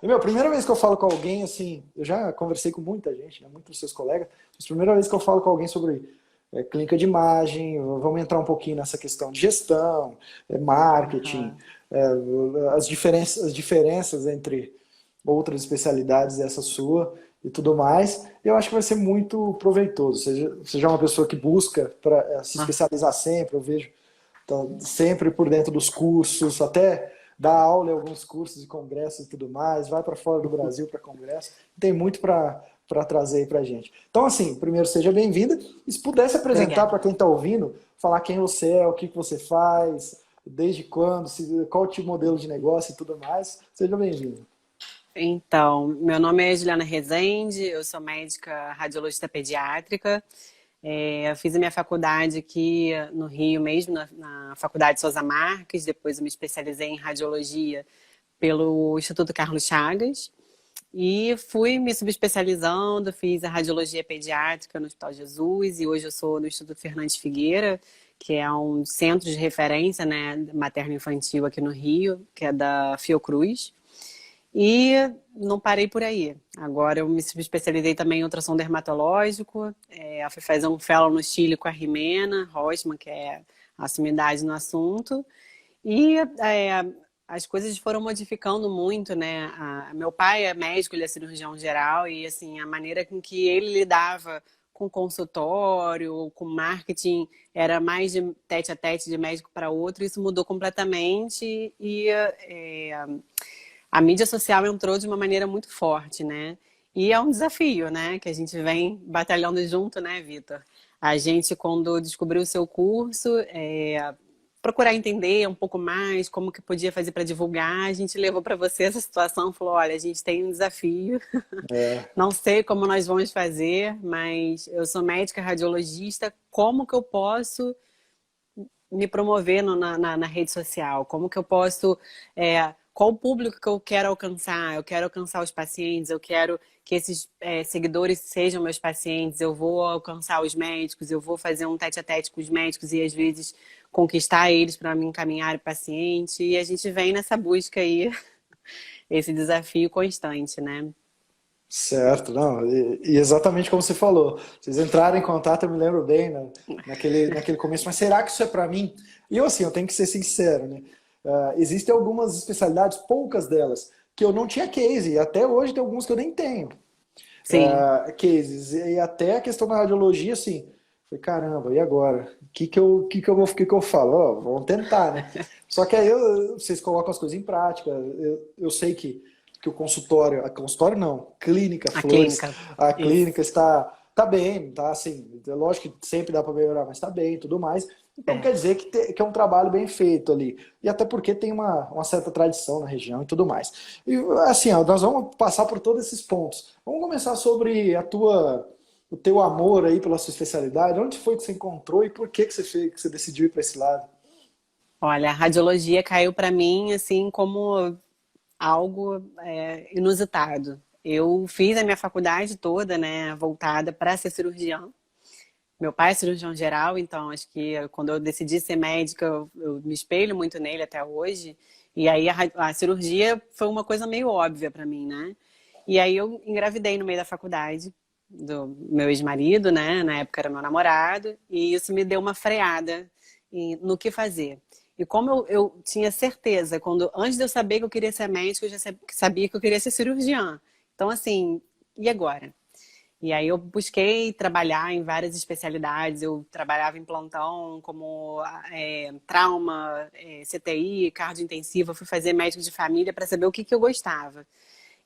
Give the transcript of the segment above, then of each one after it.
Meu, a primeira vez que eu falo com alguém, assim, eu já conversei com muita gente, né, muitos dos seus colegas, mas a primeira vez que eu falo com alguém sobre clínica de imagem, vamos entrar um pouquinho nessa questão de gestão, marketing, Aham. é, as diferenças entre outras especialidades dessa sua e tudo mais, eu acho que vai ser muito proveitoso. Seja uma pessoa que busca para se Ah, especializar sempre, eu vejo tá sempre por dentro dos cursos, até dá aula em alguns cursos e congressos e tudo mais, vai para fora do Brasil para congresso, tem muito para trazer aí para gente. Então, assim, primeiro seja bem-vinda, e se pudesse apresentar obrigada. para quem está ouvindo, falar quem você é, o que que você faz, desde quando, qual o tipo de modelo de negócio e tudo mais, seja bem-vindo. Então, meu nome é Juliana Rezende, eu sou médica radiologista pediátrica. Eu fiz a minha faculdade aqui no Rio mesmo, na Faculdade Souza Marques. Depois eu me especializei em radiologia pelo Instituto Carlos Chagas. E fui me subespecializando, fiz a radiologia pediátrica no Hospital Jesus e hoje eu sou no Instituto Fernandes Figueira, que é um centro de referência, né, materno-infantil aqui no Rio, que é da Fiocruz. E não parei por aí. Agora eu me subespecializei também em ultrassom dermatológico. Eu fui fazer um fellow no Chile com a Jimena Rossmann, que é a sumidade no assunto. E as coisas foram modificando muito, né? Meu pai é médico, ele é cirurgião geral, e assim, a maneira com que ele lidava com consultório, com marketing, era mais de tete a tete, de médico para outro, isso mudou completamente e a mídia social entrou de uma maneira muito forte, né? E é um desafio, né? Que a gente vem batalhando junto, né, Vitor? A gente, quando descobriu o seu curso, procurar entender um pouco mais como que podia fazer para divulgar, a gente levou para você essa situação, falou, olha, a gente tem um desafio, É, não sei como nós vamos fazer, mas eu sou médica radiologista, como que eu posso me promover na rede social? Como que eu posso. Qual o público que eu quero alcançar? Eu quero alcançar os pacientes, eu quero que esses seguidores sejam meus pacientes, eu vou alcançar os médicos, eu vou fazer um tete-a-tete com os médicos e às vezes conquistar eles para me encaminhar o paciente. E a gente vem nessa busca aí, esse desafio constante, né? certo, não, e exatamente como você falou, vocês entraram em contato, eu me lembro bem, né, naquele começo, mas será que isso é para mim? E eu, assim, eu tenho que ser sincero, né? Existem algumas especialidades, poucas delas, que eu não tinha case, e até hoje tem alguns que eu nem tenho Sim, cases, e até a questão da radiologia, assim, falei, caramba, e agora? O que que eu falo? Ó, vamos tentar, né? Só que aí vocês colocam as coisas em prática, eu sei que o consultório, a consultório não, clínica a Flores, clínica. a Isso. clínica está bem, tá assim, é lógico que sempre dá para melhorar, mas está bem e tudo mais. Então quer É. dizer que é um trabalho bem feito ali. E até porque tem uma certa tradição na região e tudo mais. E assim, ó, nós vamos passar por todos esses pontos. Vamos começar sobre o teu amor aí pela sua especialidade. Onde foi que você encontrou e por que que você fez, que você decidiu ir para esse lado? Olha, a radiologia caiu para mim assim como algo inusitado. Eu fiz a minha faculdade toda, né, voltada para ser cirurgião. Meu pai é cirurgião geral, então acho que quando eu decidi ser médica, eu me espelho muito nele até hoje. E aí a cirurgia foi uma coisa meio óbvia para mim, né? E aí eu engravidei no meio da faculdade do meu ex-marido, né? Na época era meu namorado, e isso me deu uma freada no que fazer. E como eu tinha certeza, antes de eu saber que eu queria ser médica, eu já sabia que eu queria ser cirurgiã. Então, assim, e agora? E aí eu busquei trabalhar em várias especialidades. Eu trabalhava em plantão como trauma, CTI, cardiointensiva. Fui fazer médico de família para saber o que que eu gostava.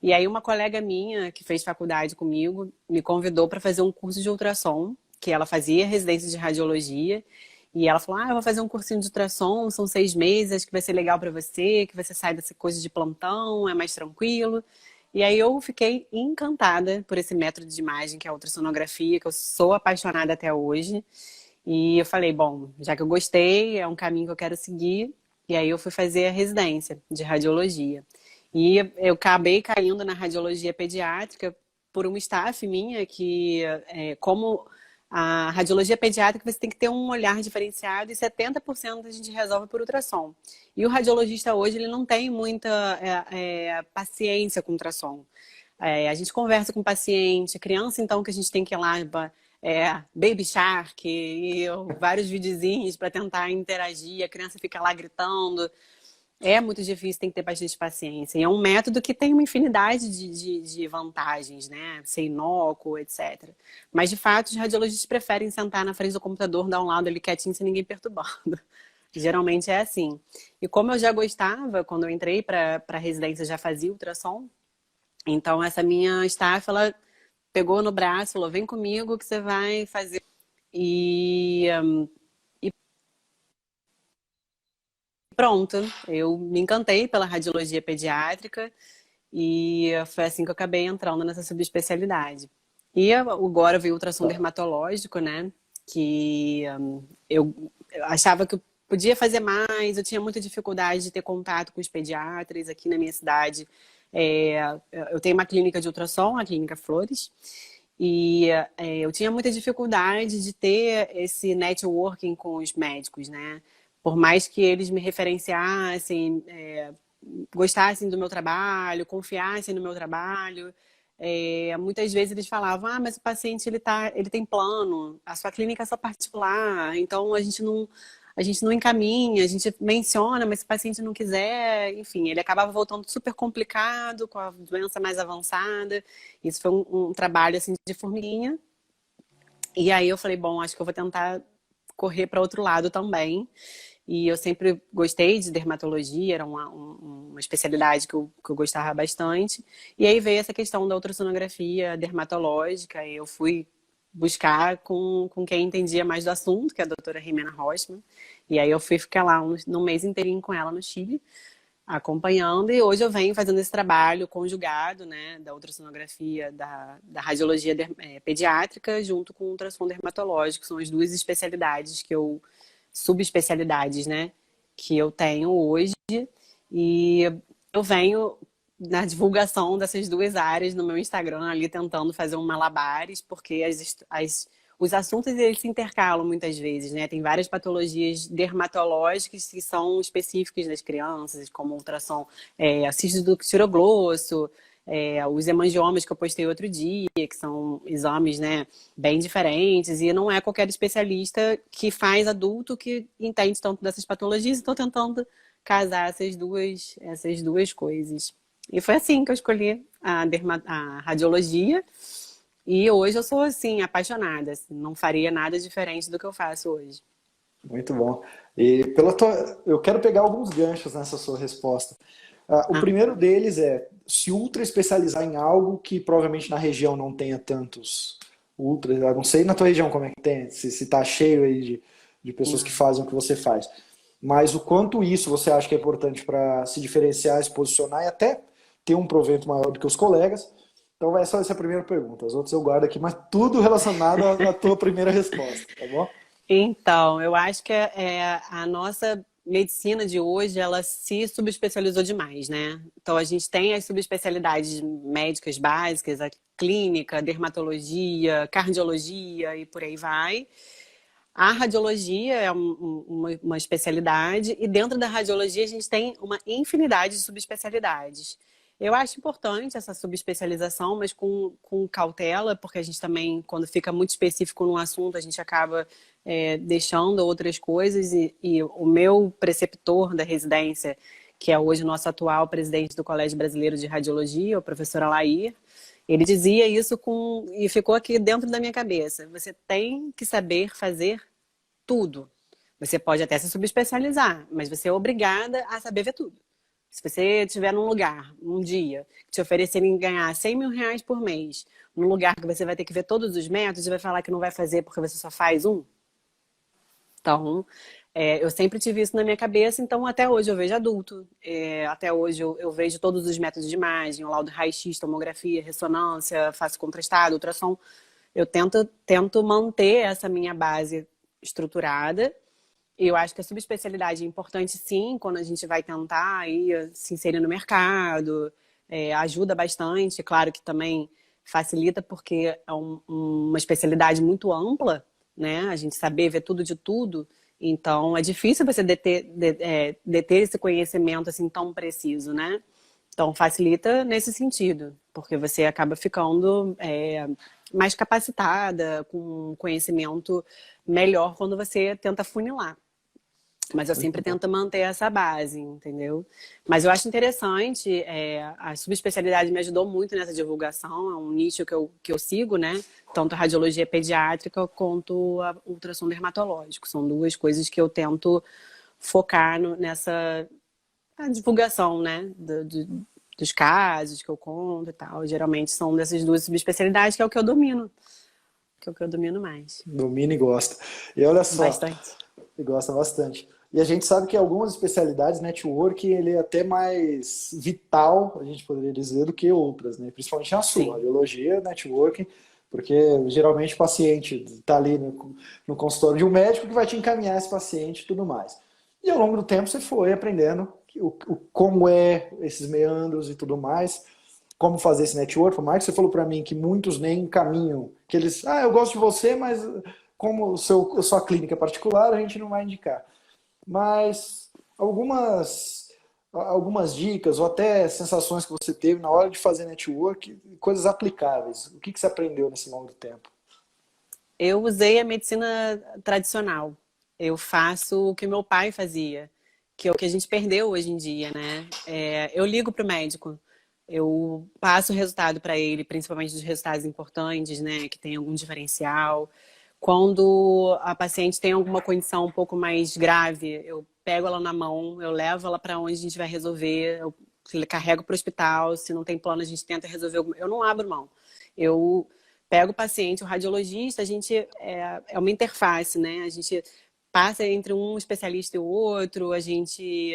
E aí uma colega minha que fez faculdade comigo me convidou para fazer um curso de ultrassom, que ela fazia residência de radiologia. E ela falou, eu vou fazer um cursinho de ultrassom, são 6 meses, acho que vai ser legal para você, que você sai dessa coisa de plantão, é mais tranquilo. E aí eu fiquei encantada por esse método de imagem, que é a ultrassonografia, que eu sou apaixonada até hoje. E eu falei, bom, já que eu gostei, é um caminho que eu quero seguir. E aí eu fui fazer a residência de radiologia. E eu acabei caindo na radiologia pediátrica por uma staff minha que, como A radiologia pediátrica você tem que ter um olhar diferenciado e 70% a gente resolve por ultrassom. E o radiologista hoje ele não tem muita paciência com ultrassom. A gente conversa com o paciente, criança então que a gente tem que ir lá, Baby Shark e vários videozinhos para tentar interagir, a criança fica lá gritando. É muito difícil, tem que ter bastante paciência. E é um método que tem uma infinidade de vantagens, né? Ser inócuo, etc. Mas, de fato, os radiologistas preferem sentar na frente do computador, dar um lado ali quietinho, sem ninguém perturbando. Geralmente é assim. E como eu já gostava, quando eu entrei para a residência, já fazia ultrassom. Então, essa minha staff, ela pegou no braço, falou, vem comigo que você vai fazer. E pronto, eu me encantei pela radiologia pediátrica e foi assim que eu acabei entrando nessa subespecialidade. E agora veio o ultrassom dermatológico, né? Que eu achava que eu podia fazer mais, eu tinha muita dificuldade de ter contato com os pediatras aqui na minha cidade. Eu tenho uma clínica de ultrassom, a Clínica Flores, e eu tinha muita dificuldade de ter esse networking com os médicos, né? Por mais que eles me referenciassem, gostassem do meu trabalho, confiassem no meu trabalho, muitas vezes eles falavam, mas o paciente ele tem plano, a sua clínica é só particular, então a gente não encaminha, a gente menciona, mas se o paciente não quiser, enfim, ele acabava voltando super complicado, com a doença mais avançada. Isso foi um trabalho assim de formiguinha. E aí eu falei, bom, acho que eu vou tentar correr para outro lado também. E eu sempre gostei de dermatologia, era uma especialidade que eu gostava bastante. E aí veio essa questão da ultrassonografia dermatológica, e eu fui buscar com quem entendia mais do assunto, que é a doutora Jimena Rochman. E aí eu fui ficar lá um mês inteirinho com ela no Chile, acompanhando, e hoje eu venho fazendo esse trabalho conjugado, né, da ultrassonografia, da radiologia pediátrica, junto com o ultrassom dermatológico, são as duas especialidades subespecialidades, né, que eu tenho hoje, e eu venho na divulgação dessas duas áreas no meu Instagram, ali tentando fazer um malabares, porque os assuntos eles se intercalam muitas vezes, né? Tem várias patologias dermatológicas que são específicas das crianças, como ultrassom, cisto do tiroglosso, os hemangiomas que eu postei outro dia, que são exames, né, bem diferentes, e não é qualquer especialista que faz adulto que entende tanto dessas patologias, estou tentando casar essas duas coisas. E foi assim que eu escolhi a radiologia. E hoje eu sou, assim, apaixonada. Assim, não faria nada diferente do que eu faço hoje. Muito bom. E eu quero pegar alguns ganchos nessa sua resposta. O primeiro deles é se ultra especializar em algo que provavelmente na região não tenha tantos ultras. Eu não sei na tua região como é que tem, se tá cheio aí de pessoas que fazem o que você faz. Mas o quanto isso você acha que é importante para se diferenciar, se posicionar e até ter um provento maior do que os colegas. Então vai só essa primeira pergunta. As outras eu guardo aqui, mas tudo relacionado à tua primeira resposta, tá bom? Então, eu acho que a nossa medicina de hoje, ela se subespecializou demais, né? Então, a gente tem as subespecialidades médicas básicas, a clínica, dermatologia, cardiologia e por aí vai. A radiologia é uma especialidade e dentro da radiologia a gente tem uma infinidade de subespecialidades. Eu acho importante essa subespecialização, mas com cautela, porque a gente também, quando fica muito específico num assunto, a gente acaba deixando outras coisas. E o meu preceptor da residência, que é hoje o nosso atual presidente do Colégio Brasileiro de Radiologia, o professor Alair, ele dizia isso e ficou aqui dentro da minha cabeça. Você tem que saber fazer tudo. Você pode até se subespecializar, mas você é obrigada a saber ver tudo. Se você estiver num lugar, um dia, te oferecerem ganhar 100 mil reais por mês, num lugar que você vai ter que ver todos os métodos e vai falar que não vai fazer porque você só faz um. Então, eu sempre tive isso na minha cabeça, então até hoje eu vejo adulto, até hoje eu vejo todos os métodos de imagem, o laudo raio-x, tomografia, ressonância, face contrastada, ultrassom. Eu tento manter essa minha base estruturada. Eu acho que a subespecialidade é importante, sim, quando a gente vai tentar aí, se inserir no mercado, ajuda bastante. Claro que também facilita porque é uma especialidade muito ampla, né? A gente saber ver tudo de tudo. Então, é difícil você deter esse conhecimento assim tão preciso, né? Então, facilita nesse sentido, porque você acaba ficando mais capacitada, com conhecimento melhor quando você tenta funilar. Mas eu Muito sempre bom. tento manter essa base, entendeu? Mas eu acho interessante, a subespecialidade me ajudou muito nessa divulgação, é um nicho que eu sigo, né? Tanto a radiologia pediátrica quanto a ultrassom dermatológico. São duas coisas que eu tento focar nessa divulgação, né? Dos casos que eu conto e tal. Geralmente são dessas duas subespecialidades, que é o que eu domino, que é o que eu domino mais. Domina e gosta. E olha só, Bastante. e gosta bastante. E a gente sabe que algumas especialidades, network, ele é até mais vital, a gente poderia dizer, do que outras, né? Principalmente a sua, Sim. radiologia, networking, porque geralmente o paciente está ali no consultório de um médico que vai te encaminhar esse paciente e tudo mais. E ao longo do tempo você foi aprendendo como é esses meandros e tudo mais, como fazer esse network. Mas você falou para mim que muitos nem encaminham, que eles, eu gosto de você, mas como a sua clínica é particular, a gente não vai indicar. Mas algumas dicas ou até sensações que você teve na hora de fazer network, coisas aplicáveis. O que você aprendeu nesse longo tempo? Eu usei a medicina tradicional. Eu faço o que meu pai fazia, que é o que a gente perdeu hoje em dia, né? Eu ligo para o médico, eu passo o resultado para ele, principalmente dos resultados importantes, né? Que tem algum diferencial. Quando a paciente tem alguma condição um pouco mais grave, eu pego ela na mão, eu levo ela para onde a gente vai resolver, eu carrego para o hospital. Se não tem plano, a gente tenta resolver. Eu não abro mão. Eu pego o paciente, o radiologista, a gente é uma interface, né? A gente passa entre um especialista e o outro, a gente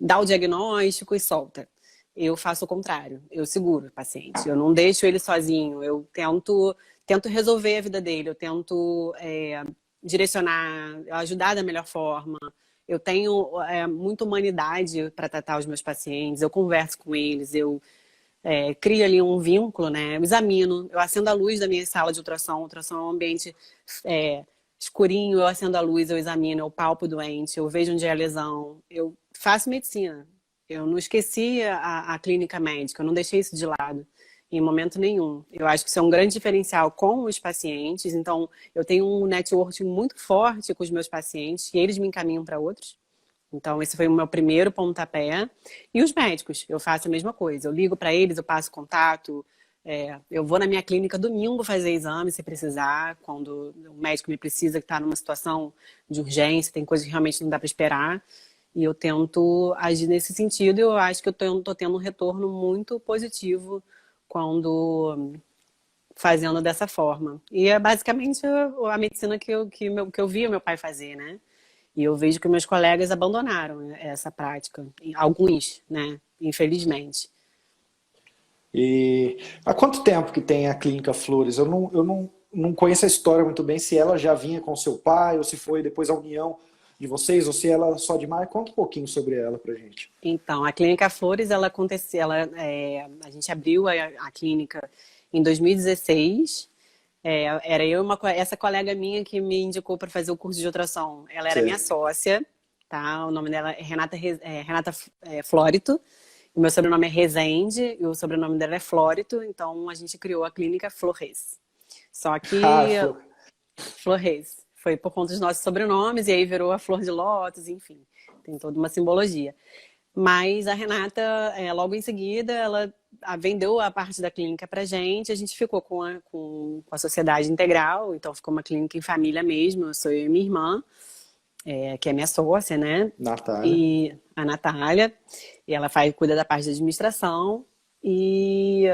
dá o diagnóstico e solta. Eu faço o contrário, eu seguro o paciente, eu não deixo ele sozinho, eu tento resolver a vida dele, eu tento direcionar, ajudar da melhor forma. Eu tenho muita humanidade para tratar os meus pacientes, eu converso com eles, eu crio ali um vínculo, né? Eu examino, eu acendo a luz da minha sala de ultrassom. Ultrassom é um ambiente escurinho, eu acendo a luz, eu examino, eu palpo o doente, eu vejo onde é a lesão, eu faço medicina. Eu não esqueci a clínica médica, eu não deixei isso de lado em momento nenhum. Eu acho que isso é um grande diferencial com os pacientes, então eu tenho um network muito forte com os meus pacientes e eles me encaminham para outros. Então, esse foi o meu primeiro pontapé. E os médicos, eu faço a mesma coisa. Eu ligo para eles, eu passo contato. Eu vou na minha clínica domingo fazer exame, se precisar. Quando o médico me precisa, que está numa situação de urgência, tem coisa que realmente não dá para esperar. E eu tento agir nesse sentido. E eu acho que eu estou tendo um retorno muito positivo quando fazendo dessa forma. E é basicamente a medicina que eu via meu pai fazer, né? E eu vejo que meus colegas abandonaram essa prática. Alguns, né? Infelizmente. E há quanto tempo que tem a Clínica Flores? Eu não conheço a história muito bem, se ela já vinha com seu pai, ou se foi depois a união de vocês, ou se ela só de mar. Conta um pouquinho sobre ela pra gente. Então, a Clínica Flores, ela aconteceu, a gente abriu a clínica em 2016. Era eu e essa colega minha que me indicou para fazer o curso de ultrassom. Ela era minha Sei. sócia, tá? O nome dela é Renata Flórito. O meu sobrenome é Rezende e o sobrenome dela é Flórito. Então a gente criou a clínica Flores. Só Ah, que Flores foi por conta dos nossos sobrenomes e aí virou a flor de lótus, enfim, tem toda uma simbologia. Mas a Renata, logo em seguida, ela vendeu a parte da clínica pra gente, a gente ficou com a sociedade integral, então ficou uma clínica em família mesmo, eu sou eu e minha irmã, que é minha sócia, né? Natália. E a Natália, e ela cuida da parte de administração, e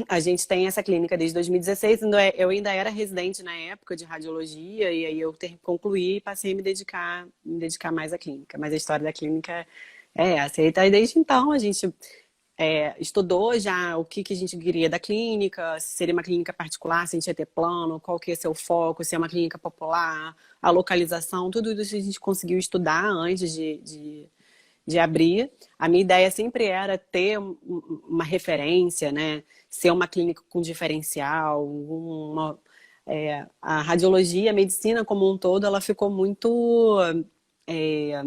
a gente tem essa clínica desde 2016, eu ainda era residente na época de radiologia, e aí eu concluí e passei a me dedicar mais à clínica, mas a história da clínica é essa. E desde então a gente estudou já o que a gente queria da clínica, se seria uma clínica particular, se a gente ia ter plano, qual que ia ser o foco, se é uma clínica popular, a localização, tudo isso a gente conseguiu estudar antes de de abrir. A minha ideia sempre era ter uma referência, né? Ser uma clínica com diferencial, a radiologia, a medicina como um todo, ela ficou é,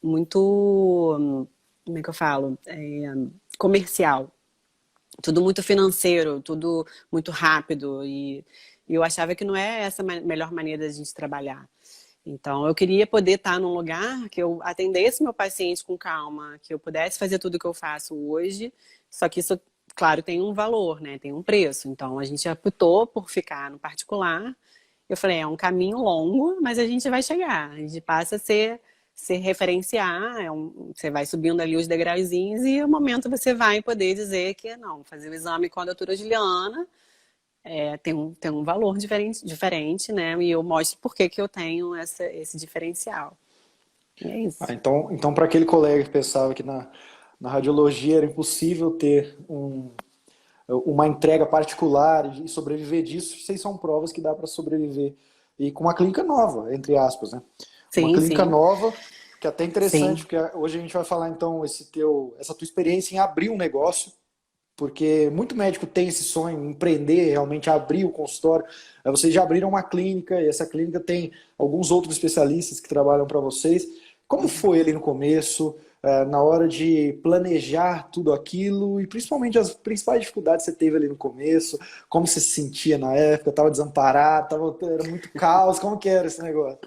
muito, como é que eu falo? Comercial. Tudo muito financeiro, tudo muito rápido. E eu achava que não é essa a melhor maneira da gente trabalhar. Então, eu queria poder estar num lugar que eu atendesse meu paciente com calma, que eu pudesse fazer tudo o que eu faço hoje, só que isso, claro, tem um valor, né? Tem um preço. Então, a gente optou por ficar no particular. Eu falei, é um caminho longo, mas a gente vai chegar. A gente passa a se referenciar, você vai subindo ali os degrauzinhos e no momento você vai poder dizer que não, fazer o exame com a doutora Juliana tem um valor diferente, né? E eu mostro por que eu tenho esse diferencial. E é isso. Então para aquele colega que pensava que na radiologia era impossível ter uma entrega particular e sobreviver disso, vocês são provas que dá para sobreviver. E com uma clínica nova, entre aspas, né? Uma Sim, clínica sim, nova, que é até interessante, sim. porque hoje a gente vai falar então essa tua experiência em abrir um negócio, porque muito médico tem esse sonho, empreender, realmente abrir o consultório. Vocês já abriram uma clínica e essa clínica tem alguns outros especialistas que trabalham para vocês. Como foi ali no começo, na hora de planejar tudo aquilo e principalmente as principais dificuldades que você teve ali no começo? Como você se sentia na época? Estava desamparado? Era muito caos? Como que era esse negócio?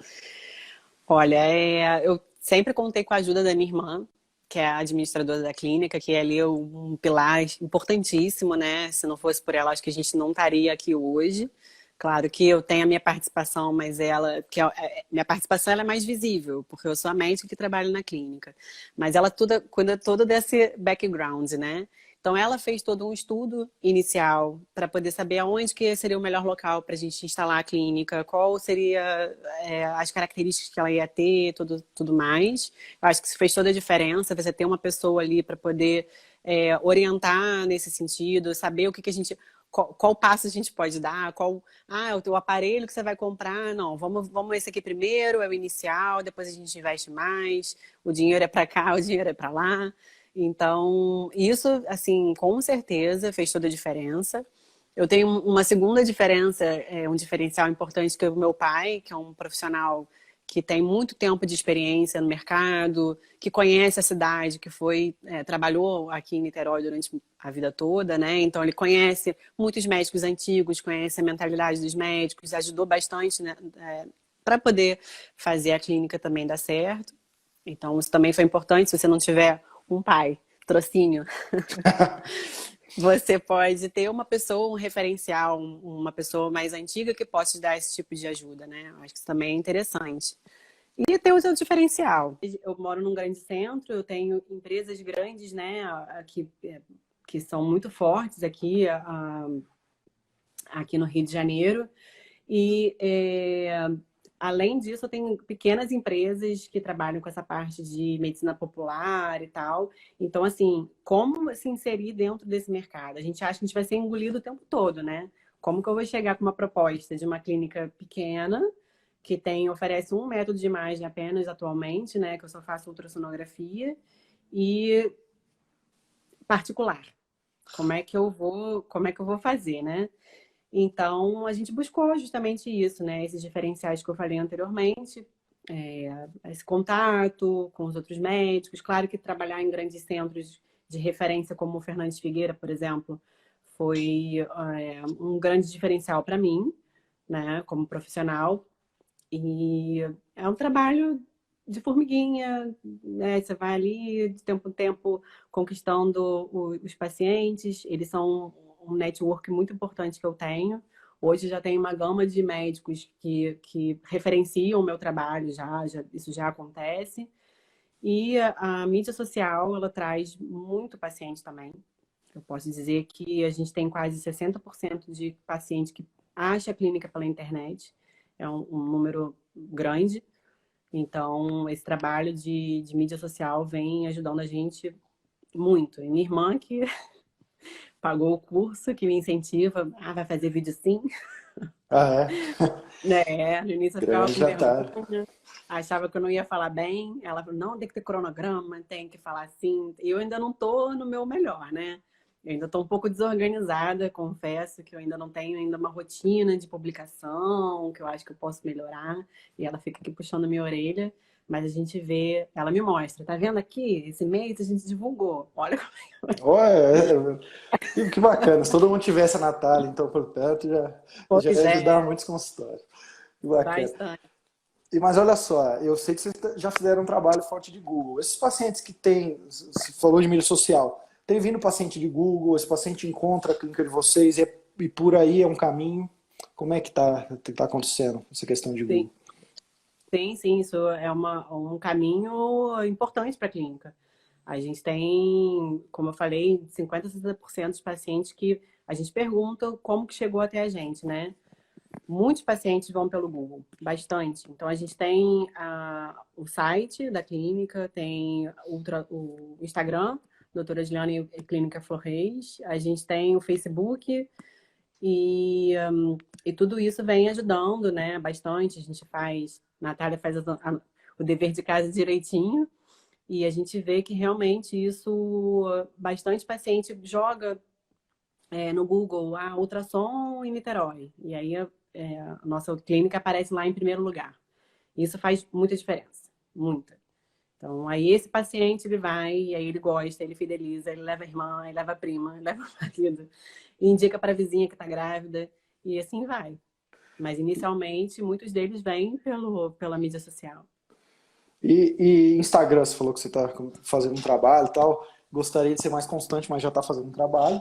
Olha, eu sempre contei com a ajuda da minha irmã, que é a administradora da clínica, que é ali um pilar importantíssimo, né? Se não fosse por ela, acho que a gente não estaria aqui hoje. Claro que eu tenho a minha participação, mas minha participação ela é mais visível, porque eu sou a médica que trabalha na clínica. Mas ela cuida todo desse background, né? Então ela fez todo um estudo inicial para poder saber aonde que seria o melhor local para a gente instalar a clínica, qual seria as características que ela ia ter, tudo mais. Eu acho que isso fez toda a diferença, você ter uma pessoa ali para poder orientar nesse sentido, saber o que a gente qual passo a gente pode dar, o teu aparelho que você vai comprar, não, vamos esse aqui primeiro, é o inicial, depois a gente investe mais, o dinheiro é para cá, o dinheiro é para lá. Então, isso, assim, com certeza fez toda a diferença. Eu tenho uma segunda diferença, um diferencial importante, que é o meu pai, que é um profissional que tem muito tempo de experiência no mercado, que conhece a cidade, que trabalhou aqui em Niterói durante a vida toda, né? Então ele conhece muitos médicos antigos, conhece a mentalidade dos médicos, ajudou bastante, né? Para poder fazer a clínica também dar certo. Então isso também foi importante. Se você não tiver um pai, patrocínio, você pode ter uma pessoa, um referencial, uma pessoa mais antiga que possa te dar esse tipo de ajuda, né? Acho que isso também é interessante. E ter o seu diferencial. Eu moro num grande centro, eu tenho empresas grandes, né, que são muito fortes aqui no Rio de Janeiro. E além disso, eu tenho pequenas empresas que trabalham com essa parte de medicina popular e tal. Então, assim, como se inserir dentro desse mercado? A gente acha que a gente vai ser engolido o tempo todo, né? Como que eu vou chegar com uma proposta de uma clínica pequena que oferece um método de imagem apenas atualmente, né? Que eu só faço ultrassonografia e particular. Como é que eu vou fazer, né? Então, a gente buscou justamente isso, né? Esses diferenciais que eu falei anteriormente, esse contato com os outros médicos. Claro que trabalhar em grandes centros de referência, como o Fernandes Figueira, por exemplo, foi um grande diferencial para mim, né? Como profissional. E é um trabalho de formiguinha, né? Você vai ali de tempo em tempo conquistando os pacientes. Eles são um network muito importante que eu tenho. Hoje já tem uma gama de médicos que referenciam o meu trabalho, isso já acontece. E a mídia social, ela traz muito paciente também. Eu posso dizer que a gente tem quase 60% de paciente que acha a clínica pela internet. É um número grande. Então, esse trabalho de mídia social vem ajudando a gente muito. E minha irmã que pagou o curso, que me incentiva, vai fazer vídeo sim. Ah, é? Né? No início eu ficava Grande com atalho. vergonha, achava que eu não ia falar bem. Ela falou, não, tem que ter cronograma, tem que falar assim. E eu ainda não tô no meu melhor, né? Eu ainda estou um pouco desorganizada, confesso que eu ainda não tenho ainda uma rotina de publicação, que eu acho que eu posso melhorar. E ela fica aqui puxando minha orelha, mas a gente vê, ela me mostra, tá vendo aqui? Esse mês a gente divulgou. Olha como Oh, que bacana. Se todo mundo tivesse a Natália, então, por perto, já pois ia ajudar é, muitos consultórios. Que bacana. bastante. Mas olha só, eu sei que vocês já fizeram um trabalho forte de Google. Esses pacientes que têm, você falou de mídia social, tem vindo paciente de Google, esse paciente encontra a clínica de vocês e por aí é um caminho. Como é que tá acontecendo essa questão de Sim, Google? sim, isso é um caminho importante para a clínica. A gente tem, como eu falei, 50 a 60% dos pacientes que a gente pergunta como que chegou até a gente, né? Muitos pacientes vão pelo Google, bastante. Então, a gente tem o site da clínica, tem o Instagram, doutora Juliana e Clínica Flores. A gente tem o Facebook e tudo isso vem ajudando, né? Bastante. A gente faz, Natália faz o dever de casa direitinho e a gente vê que realmente isso, bastante paciente joga no Google, ultrassom em Niterói. E aí a nossa clínica aparece lá em primeiro lugar. Isso faz muita diferença, muita. Então, aí esse paciente, ele vai, e aí ele gosta, ele fideliza, ele leva a irmã, ele leva a prima, ele leva o marido, e indica para a vizinha que está grávida, e assim vai. Mas, inicialmente, muitos deles vêm pela mídia social. E Instagram, você falou que você está fazendo um trabalho e tal. Gostaria de ser mais constante, mas já está fazendo um trabalho.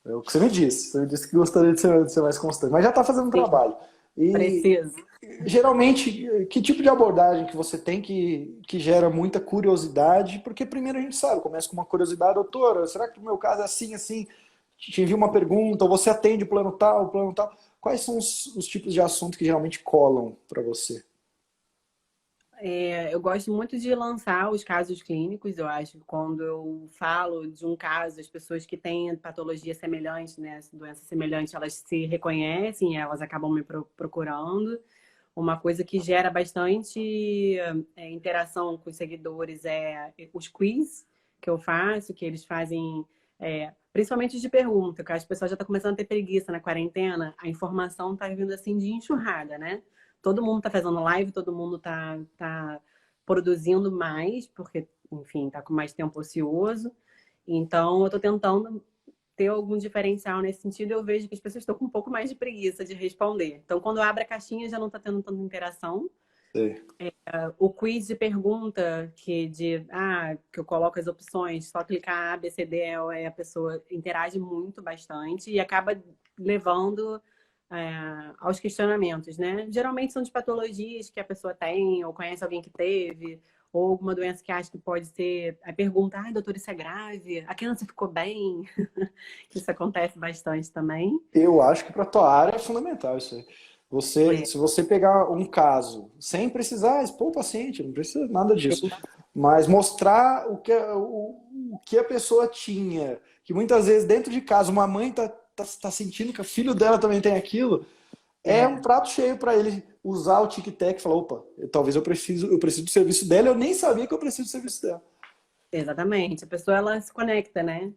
É o que você me disse. Você me disse que gostaria de ser mais constante, mas já está fazendo um Sim, trabalho. E preciso. geralmente, que tipo de abordagem que você tem que gera muita curiosidade? Porque primeiro a gente sabe, começa com uma curiosidade, doutora, será que no meu caso é assim, assim? Te envia uma pergunta, ou você atende o plano tal, o plano tal. Quais são os tipos de assuntos que geralmente colam para você? Eu gosto muito de lançar os casos clínicos. Eu acho que quando eu falo de um caso, as pessoas que têm patologia semelhante, né, doença semelhante, elas se reconhecem, elas acabam me procurando. Uma coisa que gera bastante interação com os seguidores é os quiz que eu faço, que eles fazem, principalmente de pergunta, que as pessoas já estão começando a ter preguiça na quarentena, a informação está vindo assim de enxurrada, né? Todo mundo está fazendo live, todo mundo tá produzindo mais, porque, enfim, está com mais tempo ocioso. Então, eu estou tentando ter algum diferencial nesse sentido. Eu vejo que as pessoas estão com um pouco mais de preguiça de responder. Então, quando abre a caixinha, já não está tendo tanta interação. Sei. O quiz de pergunta, que eu coloco as opções, só clicar A, B, C, D, E, a pessoa interage muito, bastante, e acaba levando aos questionamentos, né? Geralmente são de patologias que a pessoa tem, ou conhece alguém que teve, ou alguma doença que acha que pode ser. Aí pergunta, doutor, isso é grave? A criança ficou bem? Isso acontece bastante também. Eu acho que para a tua área é fundamental isso aí. Se você pegar um caso sem precisar expor o paciente, não precisa nada disso, mas mostrar o que a pessoa tinha, que muitas vezes dentro de casa uma mãe tá sentindo que o filho dela também tem aquilo, é um É. prato cheio para ele usar o tic-tac e falar, opa, talvez eu preciso do serviço dela, eu nem sabia que eu preciso do serviço dela. Exatamente. A pessoa, ela se conecta, né?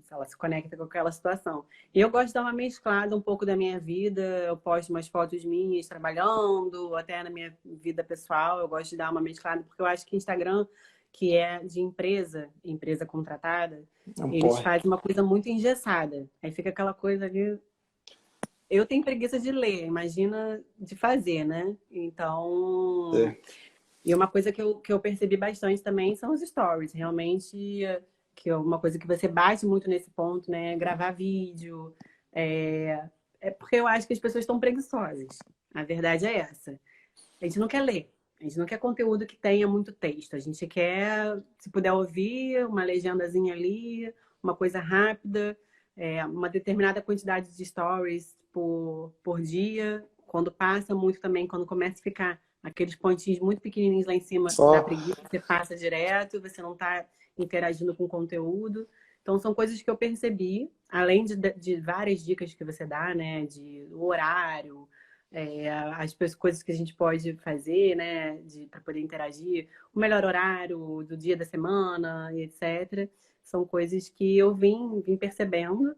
Ela se conecta com aquela situação. E eu gosto de dar uma mesclada um pouco da minha vida. Eu posto umas fotos minhas trabalhando, até na minha vida pessoal. Eu gosto de dar uma mesclada, porque eu acho que Instagram, que é de empresa contratada, É um eles porre. fazem uma coisa muito engessada. Aí fica aquela coisa ali. Eu tenho preguiça de ler, imagina de fazer, né? Então. É. E uma coisa que eu percebi bastante também são os stories. Realmente, que é uma coisa que você bate muito nesse ponto, né? Gravar vídeo. É porque eu acho que as pessoas estão preguiçosas. A verdade é essa. A gente não quer ler. A gente não quer conteúdo que tenha muito texto. A gente quer, se puder ouvir, uma legendazinha ali, uma coisa rápida, uma determinada quantidade de stories por dia. Quando passa muito também, quando começa a ficar aqueles pontinhos muito pequenininhos lá em cima da Só preguiça, você passa direto, você não está interagindo com o conteúdo. Então, são coisas que eu percebi, além de várias dicas que você dá, né? De horário, coisas que a gente pode fazer, né? Para poder interagir, o melhor horário do dia da semana, e etc. São coisas que eu vim percebendo,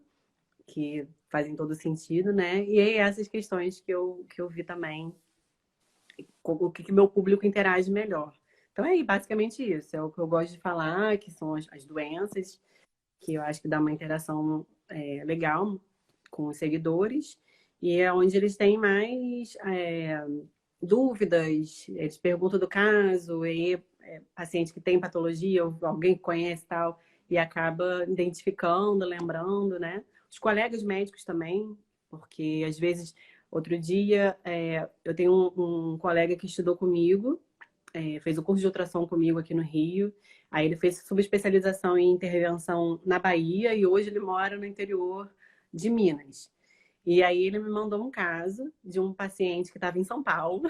que fazem todo sentido, né? E aí essas questões que eu vi também, o que meu público interage melhor. Então é basicamente isso, é o que eu gosto de falar, que são as doenças, que eu acho que dá uma interação legal com os seguidores, e é onde eles têm mais dúvidas, eles perguntam do caso, e paciente que tem patologia, ou alguém que conhece e tal, e acaba identificando, lembrando, né? Os colegas médicos também, porque às vezes, outro dia, eu tenho um colega que estudou comigo, fez o curso de ultrassom comigo aqui no Rio. Aí ele fez subespecialização em intervenção na Bahia e hoje ele mora no interior de Minas. E aí ele me mandou um caso de um paciente que estava em São Paulo,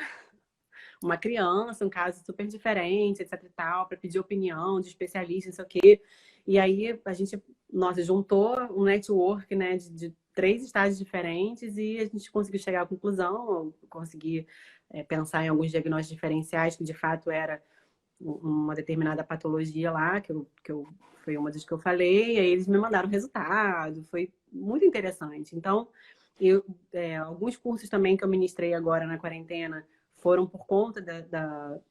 uma criança, um caso super diferente, etc e tal, para pedir opinião de especialista, não sei o quê. E aí a gente, nossa, juntou um network, né, de 3 estágios diferentes e a gente conseguiu chegar à conclusão, consegui pensar em alguns diagnósticos diferenciais, que de fato era uma determinada patologia lá, foi uma das que eu falei, e aí eles me mandaram o resultado, foi muito interessante. Então, alguns cursos também que eu ministrei agora na quarentena foram por conta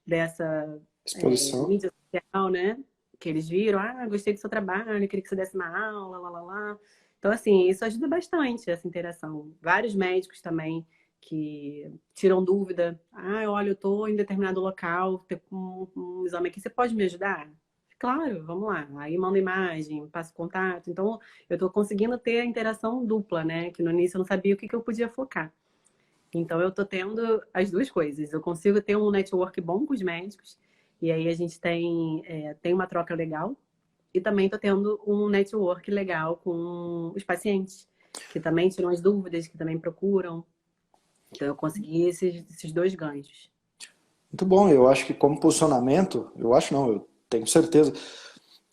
dessa Exposição. mídia social, né? Que eles viram, gostei do seu trabalho, queria que você desse uma aula, lá, lá, lá. Então, assim, isso ajuda bastante, essa interação. Vários médicos também que tiram dúvida. Olha, eu estou em determinado local, tem um exame aqui, você pode me ajudar? Claro, vamos lá. Aí manda imagem, passa o contato. Então, eu estou conseguindo ter a interação dupla, né? Que no início eu não sabia o que eu podia focar. Então, eu estou tendo as duas coisas. Eu consigo ter um network bom com os médicos, e aí a gente tem uma troca legal. E também estou tendo um network legal com os pacientes, que também tiram as dúvidas, que também procuram. Então, eu consegui esses dois ganhos. Muito bom, eu acho que como posicionamento, eu acho não, eu tenho certeza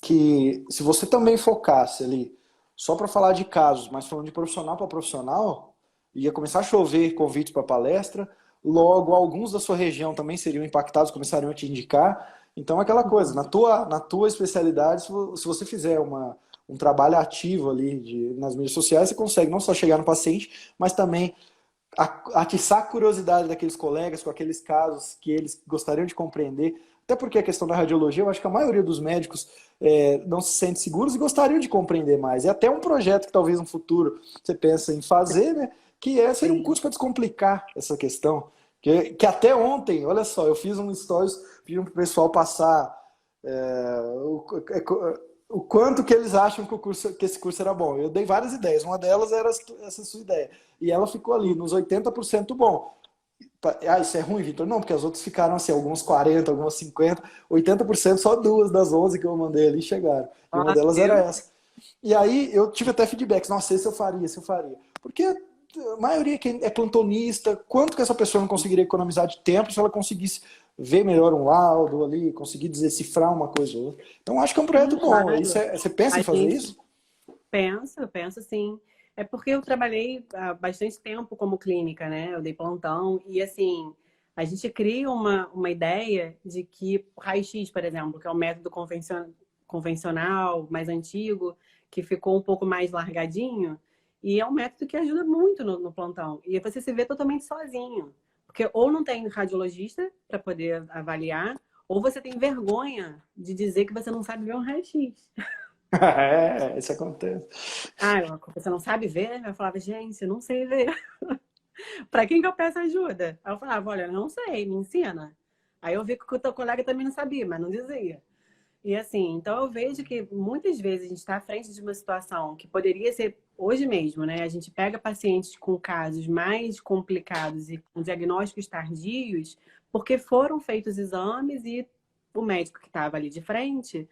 que se você também focasse ali só para falar de casos, mas falando de profissional para profissional, ia começar a chover convites para palestra, logo alguns da sua região também seriam impactados, começariam a te indicar. Então, aquela coisa, na tua especialidade, se você fizer um trabalho ativo ali nas mídias sociais, você consegue não só chegar no paciente, mas também atiçar a curiosidade daqueles colegas com aqueles casos que eles gostariam de compreender. Até porque a questão da radiologia, eu acho que a maioria dos médicos não se sente seguros e gostariam de compreender mais. E até um projeto que talvez no futuro você pensa em fazer, né? Que seria um curso para descomplicar essa questão. Que até ontem, olha só, eu fiz um stories pedindo para o pessoal passar o quanto que eles acham que esse curso era bom. Eu dei várias ideias, uma delas era essa sua ideia. E ela ficou ali, nos 80% bom. Isso é ruim, Vitor? Não, porque as outras ficaram assim, alguns 40, algumas 50, 80%, só 2 das 11 que eu mandei ali chegaram. E uma delas era essa. E aí eu tive até feedbacks, nossa, esse eu faria, esse eu faria. Porque a maioria que é plantonista, quanto que essa pessoa não conseguiria economizar de tempo se ela conseguisse ver melhor um laudo ali, conseguir decifrar uma coisa ou outra. Então acho que é um projeto bom. Claro. Você pensa em fazer isso? Penso sim. É porque eu trabalhei há bastante tempo como clínica, né? Eu dei plantão e, assim, a gente cria uma ideia de que o raio-x, por exemplo, que é um método convencional, mais antigo, que ficou um pouco mais largadinho, e é um método que ajuda muito no plantão. E você se vê totalmente sozinho. Porque ou não tem radiologista para poder avaliar, ou você tem vergonha de dizer que você não sabe ver um raio-x. Isso acontece. Você não sabe ver? Eu falava, gente, eu não sei ver. Pra quem que eu peço ajuda? Aí eu falava, olha, eu não sei, me ensina. Aí eu vi que o teu colega também não sabia, mas não dizia. E assim, então eu vejo que muitas vezes a gente está à frente de uma situação que poderia ser hoje mesmo, né? A gente pega pacientes com casos mais complicados e com diagnósticos tardios, porque foram feitos exames e o médico que estava ali de frente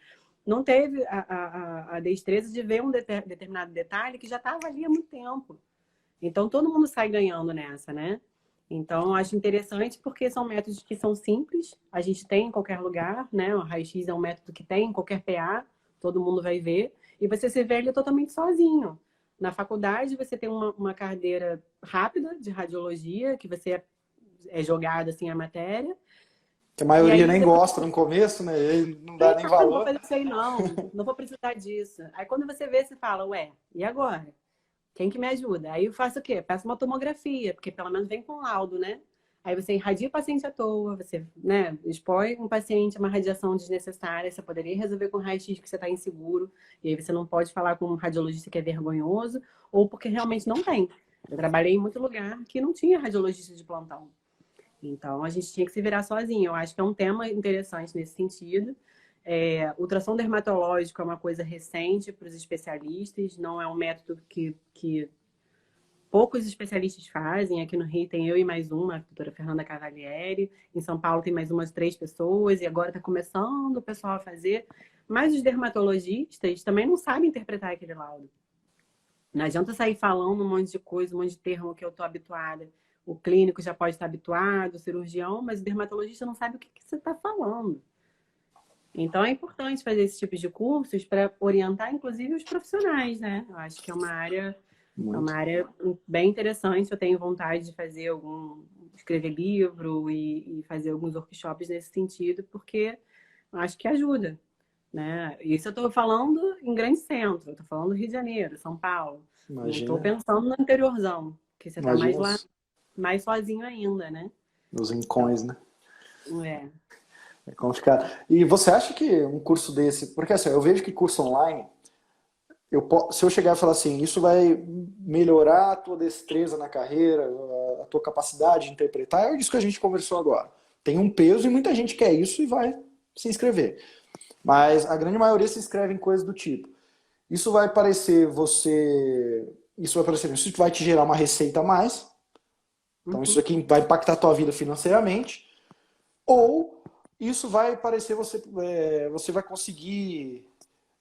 não teve a destreza de ver um determinado detalhe que já estava ali há muito tempo. Então, todo mundo sai ganhando nessa, né? Então, eu acho interessante porque são métodos que são simples, a gente tem em qualquer lugar, né? O raio-x é um método que tem em qualquer PA, todo mundo vai ver. e você se vê ali totalmente sozinho. Na faculdade, você tem uma cadeira rápida de radiologia, que você é jogado assim a matéria, Que a e maioria aí nem você gosta no começo, né? E aí não dá nem não vou valor. fazer isso aí não vou precisar disso. Aí quando você vê, você fala, ué, e agora? Quem que me ajuda? Aí eu faço o quê? Peço uma tomografia, porque pelo menos vem com laudo, né? Aí você irradia o paciente à toa, você, né, expõe um paciente a uma radiação desnecessária, você poderia resolver com raio-x que você está inseguro, e aí você não pode falar com um radiologista que é vergonhoso, ou porque realmente não tem. Eu trabalhei em muito lugar que não tinha radiologista de plantão. Então, a gente tinha que se virar sozinho. Eu acho que é um tema interessante nesse sentido. Ultrassom dermatológico é uma coisa recente para os especialistas, não é um método que poucos especialistas fazem. Aqui no Rio tem eu e mais uma, a doutora Fernanda Cavalieri. Em São Paulo tem mais umas 3 pessoas, e agora está começando o pessoal a fazer. Mas os dermatologistas também não sabem interpretar aquele laudo. Não adianta sair falando um monte de coisa, um monte de termo que eu estou habituada. O clínico já pode estar habituado, o cirurgião, mas o dermatologista não sabe o que você está falando. Então é importante fazer esse tipo de cursos para orientar, inclusive, os profissionais, né? Eu acho que é Muito. uma área bem interessante. Eu tenho vontade de fazer escrever livro e fazer alguns workshops nesse sentido, porque eu acho que ajuda, né? Isso eu estou falando em grande centro, eu estou falando do Rio de Janeiro, São Paulo. Não estou Imagina, pensando no interiorzão, que você está mais imagina lá, mais sozinho ainda, né? os Então, rincões, né? é. É complicado. E você acha que um curso desse, porque assim, eu vejo que curso online, se eu chegar e falar assim, isso vai melhorar a tua destreza na carreira, a tua capacidade de interpretar, é isso que a gente conversou agora. Tem um peso e muita gente quer isso e vai se inscrever. Mas a grande maioria se inscreve em coisas do tipo. Isso vai parecer você. Isso vai parecer. Isso vai te gerar uma receita a mais. Então isso Uhum. aqui vai impactar a tua vida financeiramente. Ou isso vai parecer você vai conseguir.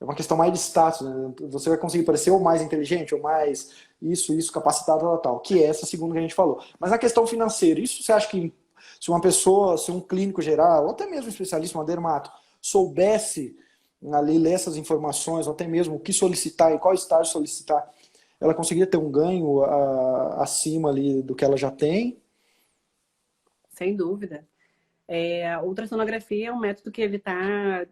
É uma questão mais de status, né? Você vai conseguir parecer ou mais inteligente, ou mais isso, capacitado, tal, que é essa segunda que a gente falou. Mas na questão financeira, isso você acha que se uma pessoa, se um clínico geral, ou até mesmo um especialista, um dermato, soubesse ali ler essas informações, ou até mesmo o que solicitar e qual estágio solicitar, ela conseguiria ter um ganho acima ali do que ela já tem? Sem dúvida. A ultrassonografia é um método que evitar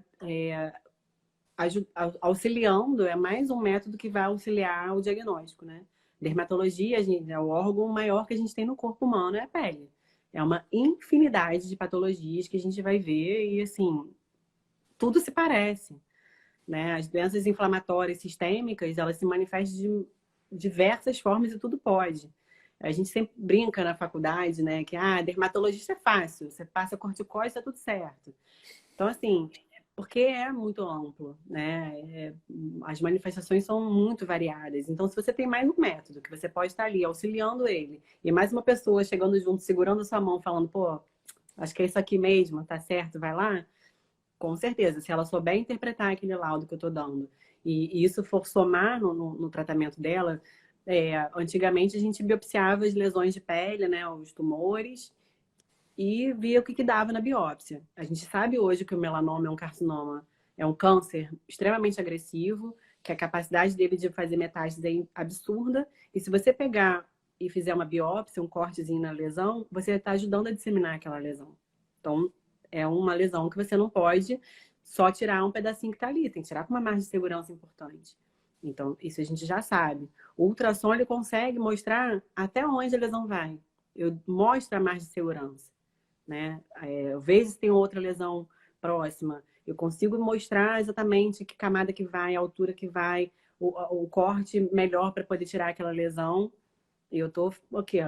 auxiliando, é mais um método que vai auxiliar o diagnóstico, né? Dermatologia, gente, é o órgão maior que a gente tem no corpo humano, é a pele. É uma infinidade de patologias que a gente vai ver e, assim, tudo se parece, né? As doenças inflamatórias sistêmicas, elas se manifestam de diversas formas e tudo pode. A gente sempre brinca na faculdade, né, que dermatologista é fácil, você passa corticóide, está tudo certo. Então, assim, porque é muito amplo, né? As manifestações são muito variadas. Então, se você tem mais um método que você pode estar ali auxiliando ele, e mais uma pessoa chegando junto, segurando a sua mão, falando, pô, acho que é isso aqui mesmo, tá certo, vai lá, com certeza, se ela souber interpretar aquele laudo que eu estou dando, e isso for somar no tratamento dela, antigamente a gente biopsiava as lesões de pele, né, os tumores, e via o que dava na biópsia. A gente sabe hoje que o melanoma é um carcinoma, é um câncer extremamente agressivo, que a capacidade dele de fazer metástase é absurda, e se você pegar e fizer uma biópsia, um cortezinho na lesão, você está ajudando a disseminar aquela lesão. Então, é uma lesão que você não pode só tirar um pedacinho que está ali, tem que tirar com uma margem de segurança importante. Então, isso a gente já sabe. O ultrassom ele consegue mostrar até onde a lesão vai. Eu mostro a margem de segurança, né? Às vezes tem outra lesão próxima. Eu consigo mostrar exatamente que camada que vai, a altura que vai, o corte melhor para poder tirar aquela lesão. E eu tô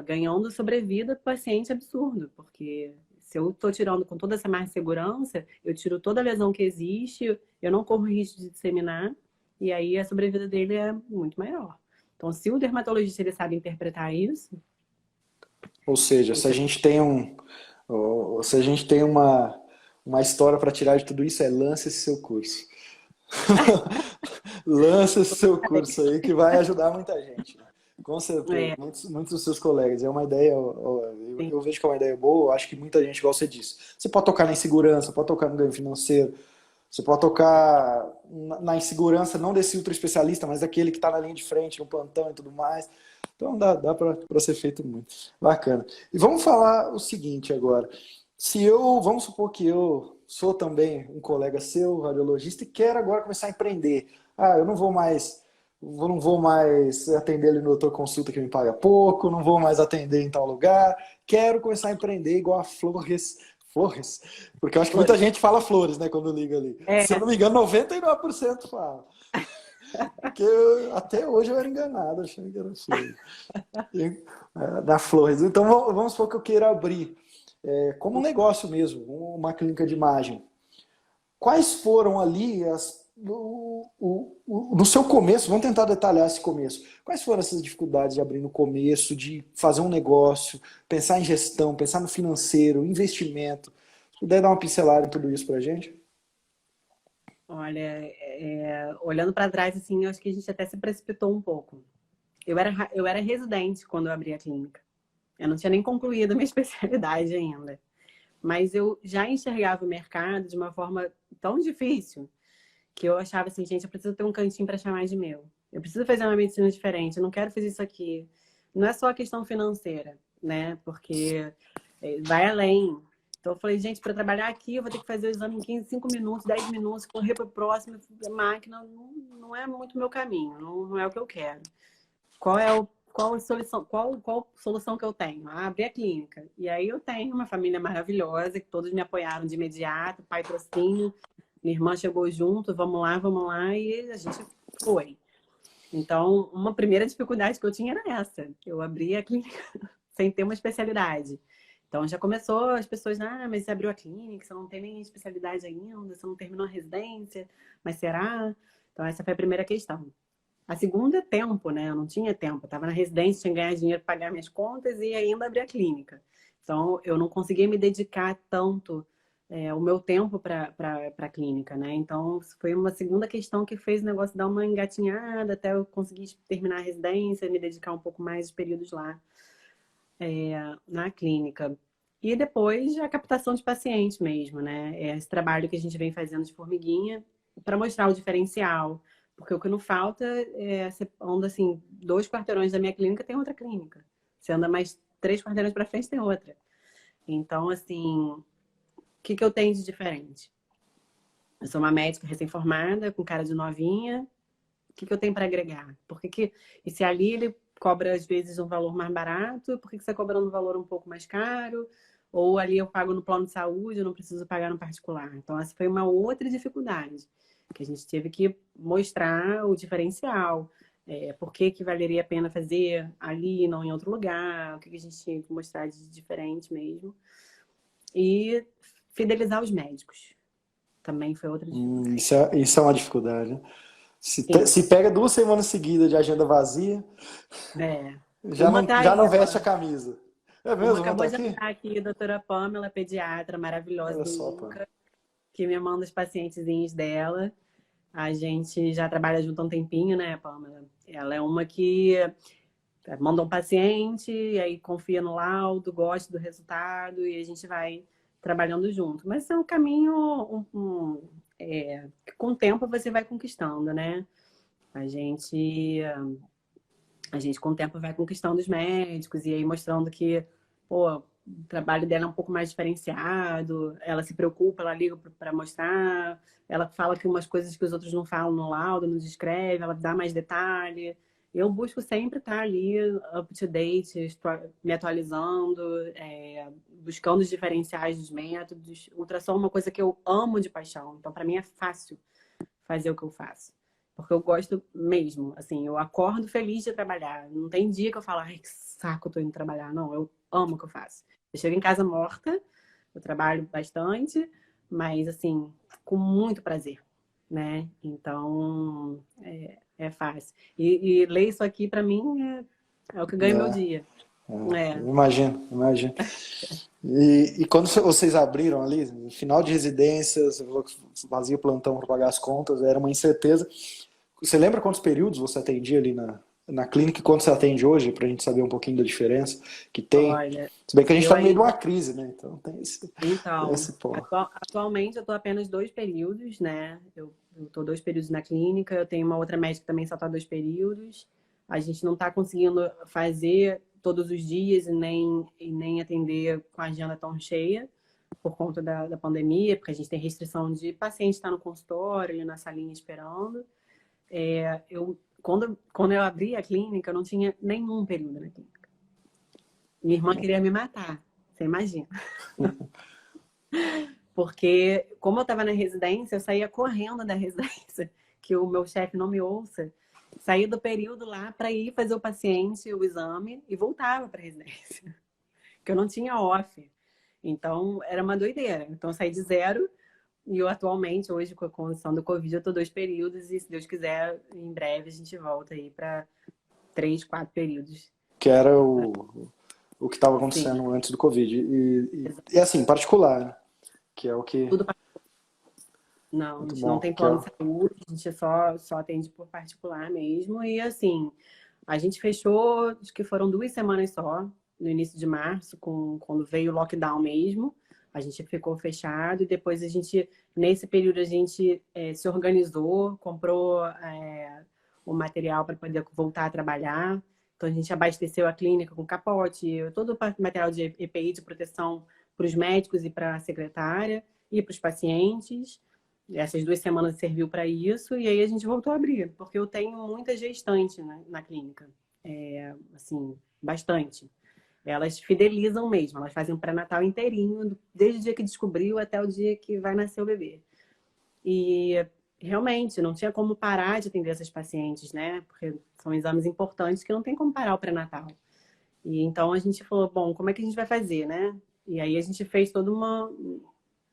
ganhando sobrevida do paciente absurdo, porque se eu estou tirando com toda essa margem de segurança, eu tiro toda a lesão que existe, eu não corro risco de disseminar, e aí a sobrevida dele é muito maior. Então, se o dermatologista ele sabe interpretar isso, Ou seja, se a isso gente tem se a gente tem uma história para tirar de tudo isso, lance esse seu curso. Lança esse seu curso aí que vai ajudar muita gente, né? Com certeza, é, muitos dos seus colegas. É uma ideia, eu vejo que é uma ideia boa, eu acho que muita gente gosta disso. Você pode tocar na insegurança, pode tocar no ganho financeiro, Você pode tocar na insegurança, não desse ultra especialista, mas daquele que está na linha de frente, no plantão e tudo mais. Então dá para ser feito muito. Bacana. E vamos falar o seguinte agora. Vamos supor que eu sou também um colega seu, radiologista, e quero agora começar a empreender. Eu não vou mais atender ali no doutor consulta que me paga pouco, não vou mais atender em tal lugar, quero começar a empreender igual a Flores. Flores? Porque eu acho que muita gente fala Flores, né, quando liga ali. Se eu não me engano, 99% fala. Porque até hoje eu era enganado, achando que era Flores. Da Flores. Então vamos supor que eu queira abrir, como um negócio mesmo, uma clínica de imagem. Quais foram ali no seu começo, vamos tentar detalhar esse começo. Quais foram essas dificuldades de abrir no começo, de fazer um negócio, pensar em gestão, pensar no financeiro, investimento? Se puder dar uma pincelada em tudo isso pra gente? Olha, olhando para trás, assim, eu acho que a gente até se precipitou um pouco. Eu era residente quando eu abri a clínica. Eu não tinha nem concluído a minha especialidade ainda. Mas eu já enxergava o mercado de uma forma tão difícil que eu achava assim, gente, eu preciso ter um cantinho para chamar de meu. Eu preciso fazer uma medicina diferente, eu não quero fazer isso aqui. Não é só a questão financeira, né? Porque vai além. Então eu falei, gente, para trabalhar aqui eu vou ter que fazer o exame em 15, 5 minutos, 10 minutos, correr para o próximo, a máquina não é muito meu caminho, não é o que eu quero. Qual a solução, qual solução que eu tenho? Abrir a clínica. E aí eu tenho uma família maravilhosa, que todos me apoiaram de imediato, patrocínio, minha irmã chegou junto, vamos lá, e a gente foi. Então, uma primeira dificuldade que eu tinha era essa. Eu abri a clínica sem ter uma especialidade. Então, já começou as pessoas, mas você abriu a clínica, você não tem nem especialidade ainda, você não terminou a residência, mas será? Então, essa foi a primeira questão. A segunda é tempo, né? Eu não tinha tempo. Eu estava na residência, tinha que ganhar dinheiro para pagar minhas contas e ainda abrir a clínica. Então, eu não conseguia me dedicar tanto o meu tempo para a clínica, né? Então, foi uma segunda questão que fez o negócio dar uma engatinhada até eu conseguir terminar a residência e me dedicar um pouco mais de períodos lá na clínica. E depois a captação de pacientes mesmo, né? Esse trabalho que a gente vem fazendo de formiguinha para mostrar o diferencial. Porque o que não falta você anda assim, 2 quarteirões da minha clínica, tem outra clínica. Você anda mais 3 quarteirões para frente, tem outra. Então, assim, o que eu tenho de diferente? Eu sou uma médica recém-formada, com cara de novinha. O que eu tenho para agregar? E se ali ele cobra, às vezes, um valor mais barato, por que você está cobrando um valor um pouco mais caro? Ou ali eu pago no plano de saúde, eu não preciso pagar no particular. Então, essa foi uma outra dificuldade, que a gente teve que mostrar o diferencial. Por que valeria a pena fazer ali, não em outro lugar, o que a gente tinha que mostrar de diferente mesmo. E fidelizar os médicos. Também foi outra dificuldade. Isso é uma dificuldade, né? Se pega 2 semanas seguidas de agenda vazia, já não veste a camisa. É mesmo? Uma acabou Tá de aqui? entrar aqui, a doutora Pamela, pediatra maravilhosa Olha do só, pô. Luca, que me manda os pacientezinhos dela. A gente já trabalha junto há um tempinho, né, Pamela? Ela é uma que manda um paciente, e aí confia no laudo, gosta do resultado, e a gente vai trabalhando junto. Mas é um caminho, que com o tempo você vai conquistando, né? A gente com o tempo vai conquistando os médicos e aí mostrando que, o trabalho dela é um pouco mais diferenciado, ela se preocupa, ela liga para mostrar, ela fala que umas coisas que os outros não falam no laudo, não descreve, ela dá mais detalhe. Eu busco sempre estar ali up to date, me atualizando, buscando os diferenciais dos métodos. Ultrassom é uma coisa que eu amo de paixão, então para mim é fácil fazer o que eu faço. Porque eu gosto mesmo, assim, eu acordo feliz de trabalhar. Não tem dia que eu falo, ai, que saco, eu tô indo trabalhar. Não, eu amo o que eu faço. Eu chego em casa morta, eu trabalho bastante, mas, assim, com muito prazer, né? Então, é fácil. E ler isso aqui, pra mim, é o que ganha meu dia. Imagino. E quando vocês abriram ali, no final de residência, você falou que fazia o plantão para pagar as contas, era uma incerteza. Você lembra quantos períodos você atendia ali na clínica e quando você atende hoje, para a gente saber um pouquinho da diferença que tem. Olha, Se bem que a gente eu está no meio de ainda. uma crise, né? Então tem Então, esse ponto. atualmente eu estou apenas 2 períodos, né? Eu estou 2 períodos na clínica, eu tenho uma outra médica que também só está 2 períodos. A gente não está conseguindo fazer todos os dias e nem atender com a agenda tão cheia por conta da pandemia, porque a gente tem restrição de paciente estar no consultório, ali na salinha esperando. Quando eu abri a clínica, eu não tinha nenhum período na clínica. Minha irmã queria me matar, você imagina. Porque, como eu estava na residência, eu saía correndo da residência, que o meu chefe não me ouça. Saía do período lá para ir fazer o paciente, o exame, e voltava para a residência. Que eu não tinha off. Então, era uma doideira. Então, eu saí de zero e eu atualmente, hoje, com a condição do Covid, eu estou 2 períodos e, se Deus quiser, em breve a gente volta aí para 3, 4 períodos. Que era o que estava Sim, acontecendo antes do Covid. E assim, particular, né? Que é o que. tudo. Não, a Muito gente não bom. tem plano de saúde, a gente só atende por particular mesmo. E assim, a gente fechou, acho que foram 2 semanas só, no início de março, quando veio o lockdown mesmo. A gente ficou fechado e depois nesse período, a gente se organizou, comprou o material para poder voltar a trabalhar. Então, a gente abasteceu a clínica com capote, todo o material de EPI, de proteção para os médicos e para a secretária e para os pacientes. Essas 2 semanas serviu para isso e aí a gente voltou a abrir, porque eu tenho muita gestante, né, na clínica. Assim, bastante. Elas fidelizam mesmo, elas fazem um pré-natal inteirinho, desde o dia que descobriu até o dia que vai nascer o bebê. E realmente não tinha como parar de atender essas pacientes, né? Porque são exames importantes que não tem como parar o pré-natal. E então a gente falou, bom, como é que a gente vai fazer, né? E aí a gente fez toda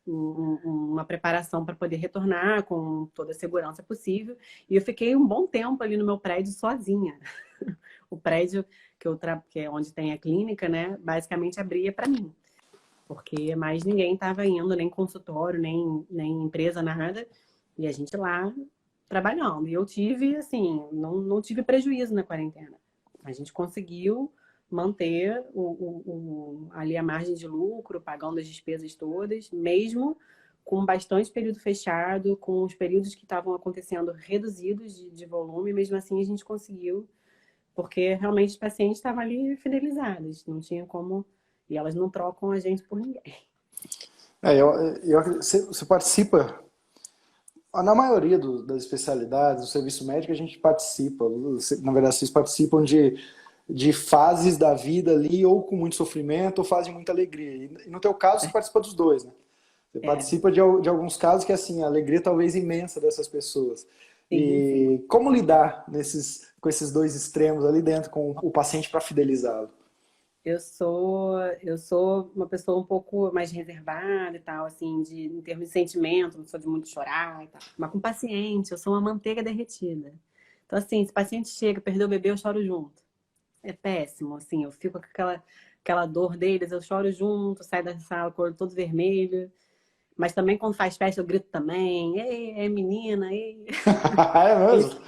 uma preparação para poder retornar com toda a segurança possível. E eu fiquei um bom tempo ali no meu prédio sozinha. O prédio que é onde tem a clínica, né, basicamente abria para mim, porque mais ninguém estava indo, nem consultório, nem empresa, nada, e a gente lá trabalhando. E eu tive, assim, não tive prejuízo na quarentena. A gente conseguiu manter ali a margem de lucro, pagando as despesas todas, mesmo com bastante período fechado, com os períodos que estavam acontecendo reduzidos de volume, mesmo assim a gente conseguiu, porque realmente os pacientes estavam ali fidelizados, não tinha como, e elas não trocam a gente por ninguém. Você participa, na maioria das especialidades, do serviço médico, a gente participa. Na verdade, vocês participam de fases da vida ali, ou com muito sofrimento, ou fase de muita alegria. E no teu caso, você participa dos dois, né? Você É, participa de alguns casos que, assim, a alegria talvez imensa dessas pessoas. sim, sim. E como lidar com esses dois extremos ali dentro, com o paciente para fidelizá-lo? Eu sou uma pessoa um pouco mais reservada e tal, assim, em termos de sentimento, não sou de muito chorar e tal. Mas com paciente, eu sou uma manteiga derretida. Então, assim, se o paciente chega, perdeu o bebê, eu choro junto. É péssimo, assim, eu fico com aquela dor deles, eu choro junto, saio da sala com o olho todo vermelho. Mas também quando faz festa eu grito também, ei, é menina, ei. É mesmo?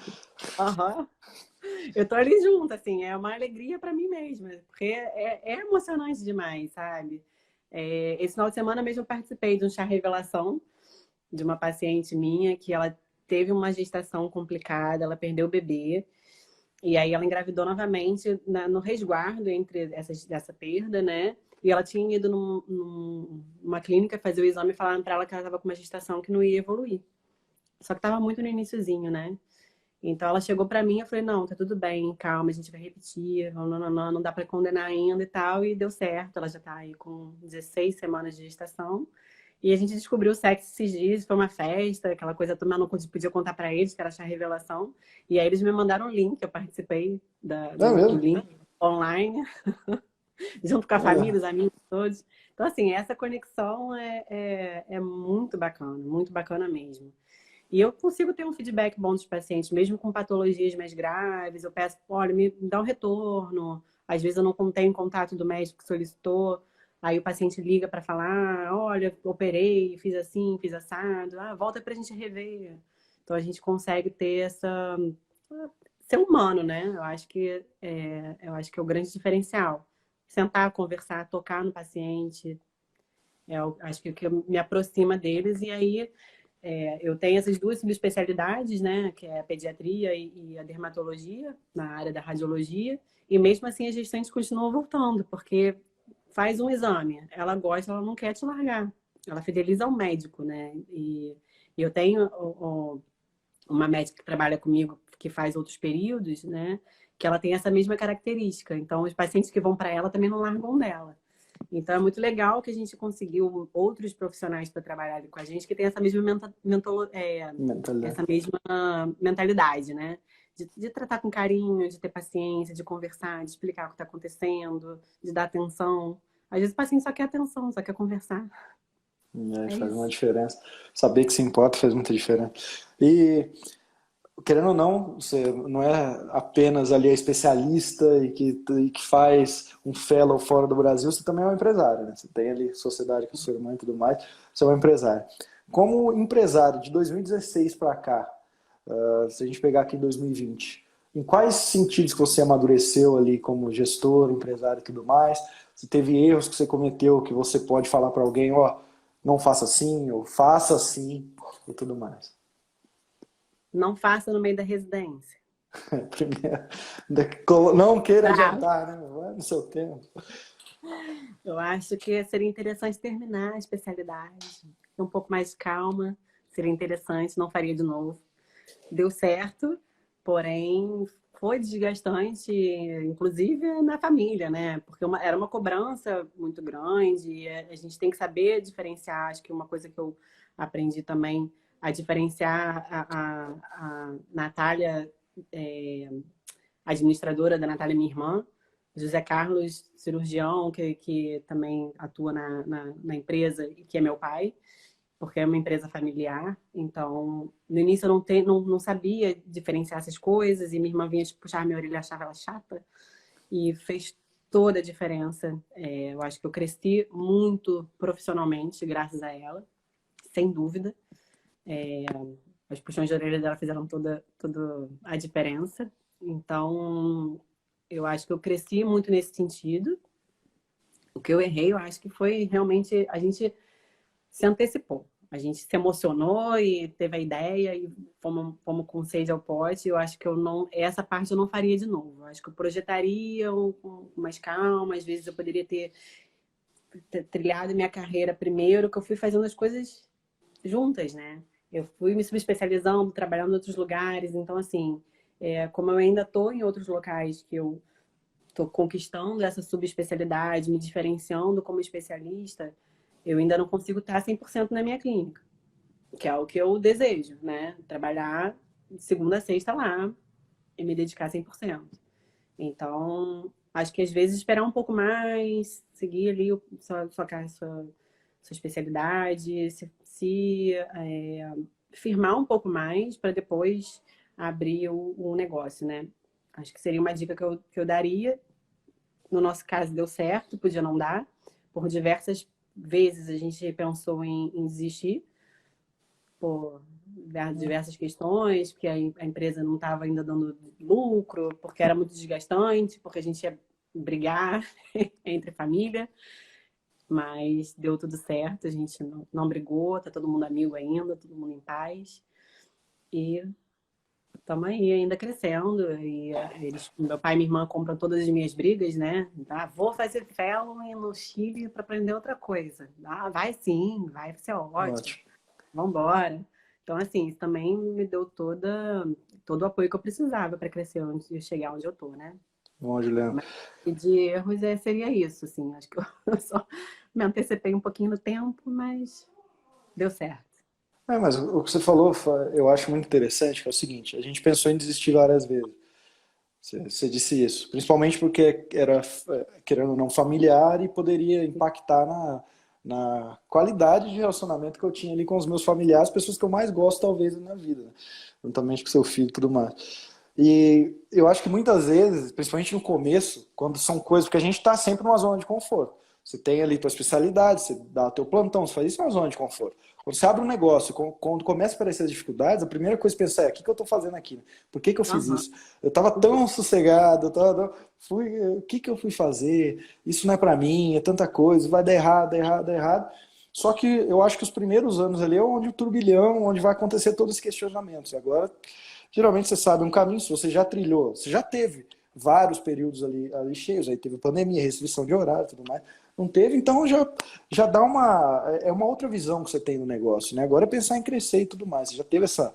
Aham. Eu tô ali junto, assim, é uma alegria para mim mesma, porque é emocionante demais, sabe? Esse final de semana mesmo eu participei de um chá revelação de uma paciente minha que ela teve uma gestação complicada, ela perdeu o bebê, e aí ela engravidou novamente no resguardo entre dessa perda, né? E ela tinha ido numa clínica fazer o exame e falaram para ela que ela estava com uma gestação que não ia evoluir. Só que estava muito no iniciozinho, né? Então ela chegou pra mim, eu falei, não, tá tudo bem, calma, a gente vai repetir, não dá pra condenar ainda e tal, e deu certo, ela já tá aí com 16 semanas de gestação, e a gente descobriu o sexo esses dias, foi uma festa, aquela coisa toda, mas não podia contar pra eles, que era a revelação, e aí eles me mandaram o link, eu participei É do mesmo? link online, junto com a família, Olha. os amigos todos. Então, assim, essa conexão é muito bacana mesmo. E eu consigo ter um feedback bom dos pacientes, mesmo com patologias mais graves. Eu peço, olha, me dá um retorno. Às vezes eu não tenho contato do médico que solicitou. Aí o paciente liga para falar, olha, operei, fiz assim, fiz assado. Ah, volta para a gente rever. Então a gente consegue ter ser humano, né? Eu acho que é o grande diferencial. Sentar, conversar, tocar no paciente, acho que o que me aproxima deles. E aí eu tenho essas duas subespecialidades, né? Que é a pediatria e a dermatologia, na área da radiologia. E mesmo assim as gestantes continuam voltando, porque faz um exame, ela gosta, ela não quer te largar. Ela fideliza ao médico, né? E eu tenho uma médica que trabalha comigo, que faz outros períodos, né? Que ela tem essa mesma característica. Então, os pacientes que vão para ela também não largam dela. Então, é muito legal que a gente conseguiu outros profissionais para trabalhar com a gente que tem essa mesma, Mentalidade. essa mesma mentalidade, né? De tratar com carinho, de ter paciência, de conversar, de explicar o que está acontecendo, de dar atenção. Às vezes o paciente só quer atenção, só quer conversar. É, É faz uma isso. diferença. Saber que se importa faz muita diferença. E, querendo ou não, você não é apenas ali a especialista e que faz um fellow fora do Brasil, você também é um empresário, né? Você tem ali sociedade com a sua irmã e tudo mais, você é um empresário. Como empresário de 2016 para cá, se a gente pegar aqui em 2020, em quais sentidos que você amadureceu ali como gestor, empresário e tudo mais? Se teve erros que você cometeu que você pode falar para alguém, ó, não faça assim, ou faça assim, e tudo mais. Não faça no meio da residência. Primeiro, não queira Bravo. adiantar, né? Vai no seu tempo. Eu acho que seria interessante terminar a especialidade, ter um pouco mais de calma, seria interessante, não faria de novo. Deu certo, porém foi desgastante, inclusive na família, né? Porque era uma cobrança muito grande, e a gente tem que saber diferenciar. Acho que uma coisa que eu aprendi também a diferenciar a Natália, é, administradora da Natália, minha irmã, José Carlos, cirurgião, que também atua na empresa e que é meu pai, porque é uma empresa familiar. Então, no início eu não sabia diferenciar essas coisas e minha irmã vinha puxar minha orelha e achava ela chata e fez toda a diferença. Eu acho que eu cresci muito profissionalmente graças a ela, sem dúvida. Os puxões de orelha dela fizeram toda a diferença. Então, eu acho que eu cresci muito nesse sentido. O que eu errei, eu acho que foi realmente a gente se antecipou. A gente se emocionou e teve a ideia e fomos com sede ao pote. Eu acho que essa parte eu não faria de novo. Eu acho que eu projetaria com mais calma. Às vezes eu poderia ter trilhado minha carreira primeiro, que eu fui fazendo as coisas juntas, né? Eu fui me subespecializando, trabalhando em outros lugares. Então, assim, como eu ainda estou em outros locais que eu estou conquistando essa subespecialidade, me diferenciando como especialista, eu ainda não consigo estar 100% na minha clínica, que é o que eu desejo, né? Trabalhar de segunda a sexta lá e me dedicar 100%. Então, acho que às vezes esperar um pouco mais, seguir ali sua especialidade, firmar um pouco mais para depois abrir o negócio, né? Acho que seria uma dica que eu daria. No nosso caso, deu certo, podia não dar. Por diversas vezes a gente pensou em desistir, por diversas questões, porque a empresa não estava ainda dando lucro, porque era muito desgastante, porque a gente ia brigar entre família, mas deu tudo certo, a gente não brigou, tá todo mundo amigo ainda, todo mundo em paz. E estamos aí ainda crescendo. E meu pai e minha irmã compram todas as minhas brigas, né? Ah, vou fazer fellow no Chile para aprender outra coisa. Ah, vai sim, vai ser ótimo. Ótimo. Vamos embora. Então, assim, isso também me deu todo o apoio que eu precisava para crescer antes de chegar onde eu tô, né? Bom, Juliano. Mas de erros seria isso, assim. Acho que eu só me antecipei um pouquinho no tempo, mas deu certo. Mas o que você falou, eu acho muito interessante, que é o seguinte, a gente pensou em desistir várias vezes. Você disse isso, principalmente porque era, querendo ou não, familiar e poderia impactar na qualidade de relacionamento que eu tinha ali com os meus familiares, pessoas que eu mais gosto, talvez, na vida, né? Juntamente com seu filho e tudo mais. E eu acho que muitas vezes, principalmente no começo, quando são coisas, porque a gente está sempre numa zona de conforto. Você tem ali tua especialidade, você dá teu plantão, você faz isso na zona de conforto. Quando você abre um negócio, quando começa a aparecer as dificuldades, a primeira coisa que você pensa é, o que que eu estou fazendo aqui? Por que que eu fiz Aham. isso? Eu estava tão sossegado, o que que eu fui fazer? Isso não é para mim, é tanta coisa, vai dar errado, dar errado, dar errado. Só que eu acho que os primeiros anos ali é onde o turbilhão, onde vai acontecer todos os questionamentos. Agora, geralmente você sabe um caminho, se você já trilhou, você já teve vários períodos ali cheios, aí teve pandemia, restrição de horário e tudo mais. Não teve, então já dá uma outra visão que você tem no negócio, né? Agora é pensar em crescer e tudo mais. Você já teve essa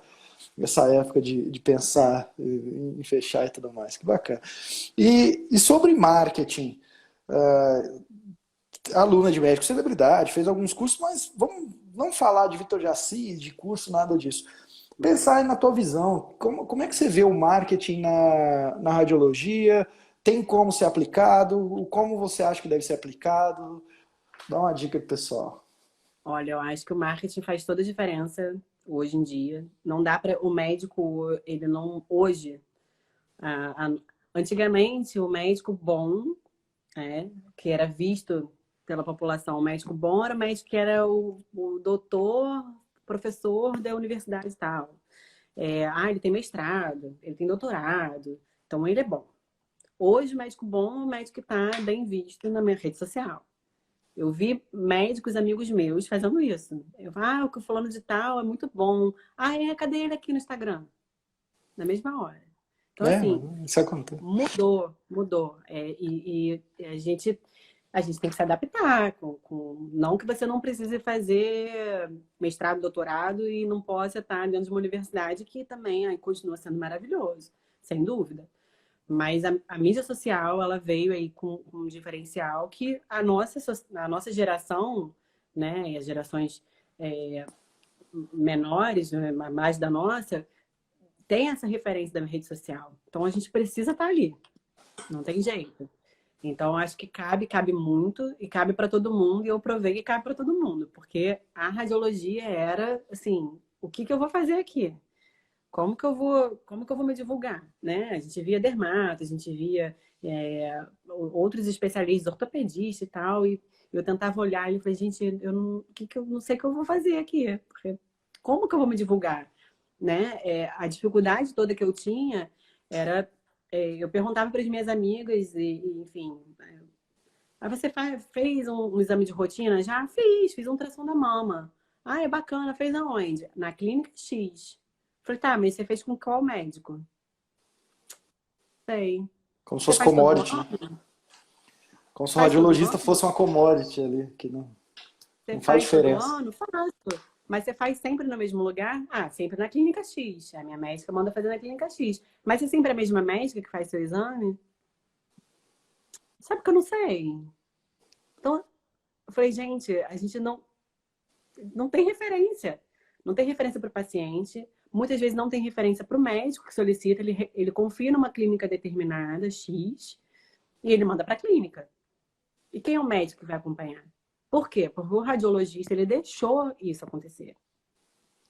época de pensar em fechar e tudo mais. Que bacana. E sobre marketing, aluna de médico, celebridade, fez alguns cursos, mas vamos não falar de Vitor Jaci, de curso, nada disso. Pensar aí na tua visão, como é que você vê o marketing na radiologia? Tem como ser aplicado? Como você acha que deve ser aplicado? Dá uma dica pro pessoal. Olha, eu acho que o marketing faz toda a diferença hoje em dia. Não dá para o médico, ele não hoje, a- a- antigamente o médico bom, né, que era visto pela população, o médico bom era o médico que era o doutor, professor da universidade e tal. Ele tem mestrado, ele tem doutorado, então ele é bom. Hoje, o médico bom é o médico que está bem visto na minha rede social. Eu vi médicos, amigos meus, fazendo isso. O que fulano de tal é muito bom. Cadê ele aqui no Instagram? Na mesma hora. Então, É, assim, mano, isso acontece. mudou. E a gente tem que se adaptar. Não que você não precise fazer mestrado, doutorado e não possa estar dentro de uma universidade que também continua sendo maravilhoso, sem dúvida. Mas a mídia social, ela veio aí com um diferencial que a nossa geração, né, e as gerações é, menores, né, mais da nossa, tem essa referência da rede social. Então a gente precisa estar ali, não tem jeito. Então acho que cabe muito e cabe para todo mundo e eu provei que cabe para todo mundo, porque a radiologia era assim, o que que eu vou fazer aqui? Como que eu vou me divulgar, né? A gente via dermato, a gente via outros especialistas, ortopedista e tal, e eu tentava olhar e falei, gente, eu não sei o que eu vou fazer aqui, porque como que eu vou me divulgar, né? A dificuldade toda que eu tinha era, eu perguntava para as minhas amigas enfim, você fez um exame de rotina? Já fiz um ultrassom da mama. É bacana, fez aonde? Na clínica X. Falei, tá, mas você fez com qual médico? Sei. Como se Você fosse faz todo commodity, né? ano? Como se o Faz todo radiologista ano? fosse uma commodity ali, que Você não faz faz todo diferença. ano? Faço. Mas você faz sempre no mesmo lugar? Sempre na clínica X. A minha médica manda fazer na clínica X. Mas é sempre a mesma médica que faz seu exame? Sabe que eu não sei. Então, eu falei, gente, a gente não tem referência. Não tem referência para o paciente. Muitas vezes não tem referência para o médico que solicita. Ele confia numa clínica determinada, X, e ele manda para a clínica. E quem é o médico que vai acompanhar? Por quê? Porque o radiologista ele deixou isso acontecer.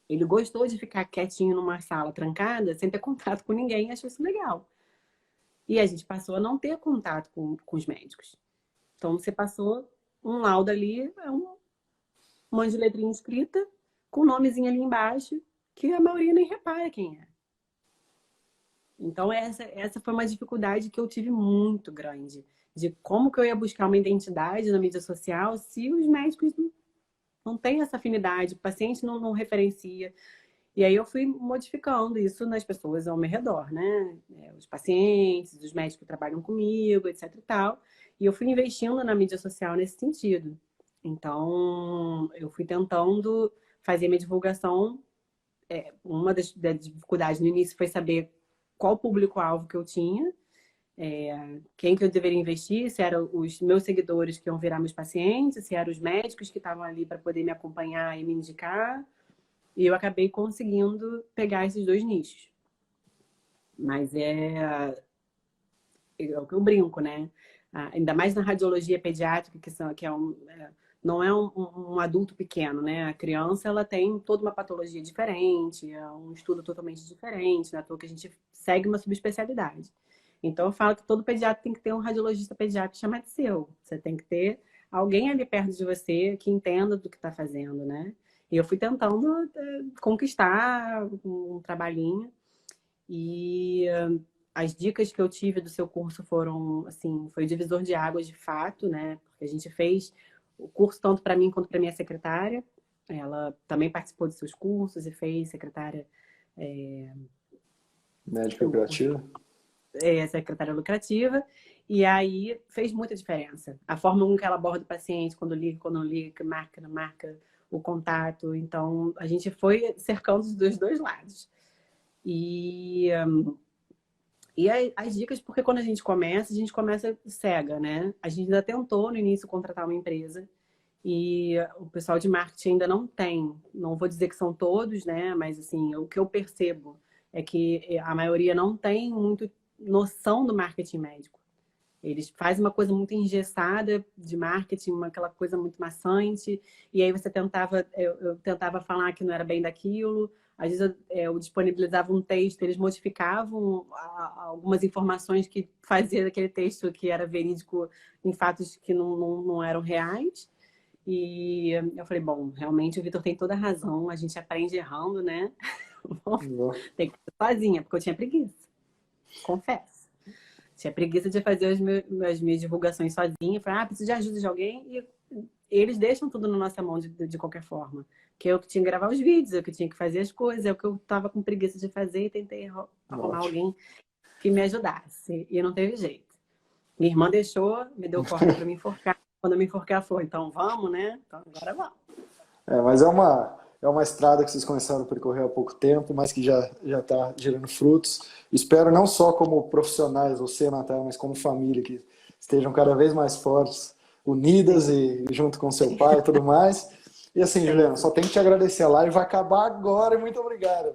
Ele gostou de ficar quietinho numa sala trancada, sem ter contato com ninguém, e achou isso legal. E a gente passou a não ter contato com os médicos. Então você passou um laudo ali, um monte de letrinha escrita, com o nomezinho ali embaixo, que a maioria nem repara quem é. Então, essa foi uma dificuldade que eu tive muito grande, de como que eu ia buscar uma identidade na mídia social se os médicos não têm essa afinidade, o paciente não referencia. E aí eu fui modificando isso nas pessoas ao meu redor, né? Os pacientes, os médicos que trabalham comigo, etc e tal. E eu fui investindo na mídia social nesse sentido. Então, eu fui tentando fazer minha divulgação. Uma das dificuldades no início foi saber qual público-alvo que eu tinha, quem que eu deveria investir, se eram os meus seguidores que iam virar meus pacientes, se eram os médicos que estavam ali para poder me acompanhar e me indicar. E eu acabei conseguindo pegar esses dois nichos. Mas é o que eu brinco, né? Ainda mais na radiologia pediátrica, não é um adulto pequeno, né? A criança ela tem toda uma patologia diferente, é um estudo totalmente diferente, né? À toa que a gente segue uma subespecialidade. Então eu falo que todo pediatra tem que ter um radiologista pediátrico chamado seu. Você tem que ter alguém ali perto de você que entenda do que está fazendo, né? E eu fui tentando conquistar um trabalhinho. E as dicas que eu tive do seu curso foram, assim, foi divisor de águas de fato, né? Porque a gente fez o curso tanto para mim quanto para minha secretária. Ela também participou dos seus cursos e fez secretária, Médica criativa. secretária lucrativa. E aí fez muita diferença. A forma com que ela aborda o paciente, quando liga, quando não liga, marca, não marca o contato. Então, a gente foi cercando dos dois lados. E as dicas, porque quando a gente começa cega, né? A gente ainda tentou no início contratar uma empresa e o pessoal de marketing ainda não tem. Não vou dizer que são todos, né? Mas assim, o que eu percebo é que a maioria não tem muito noção do marketing médico. Eles fazem uma coisa muito engessada de marketing, aquela coisa muito maçante, e aí você eu tentava falar que não era bem daquilo, às vezes eu disponibilizava um texto, eles modificavam algumas informações que fazia daquele texto que era verídico em fatos que não eram reais. E eu falei, bom, realmente o Vitor tem toda a razão, a gente aprende errando, né? Tem que ser sozinha, porque eu tinha preguiça, confesso. Tinha preguiça de fazer as minhas divulgações sozinha. Falei, preciso de ajuda de alguém. E eles deixam tudo na nossa mão de qualquer forma. Que eu que tinha que gravar os vídeos, eu que tinha que fazer as coisas, eu que eu tava com preguiça de fazer e tentei arrumar alguém que me ajudasse. E não teve jeito. Minha irmã deixou, me deu corda para me enforcar. Quando eu me enforcar, foi, então vamos, né? Então agora vamos. Mas é uma estrada que vocês começaram a percorrer há pouco tempo, mas que já está gerando frutos. Espero não só como profissionais, você, Natália, mas como família, que estejam cada vez mais fortes, unidas e junto com seu pai e tudo mais. E assim, Juliana, só tenho que te agradecer. A live vai acabar agora e muito obrigado.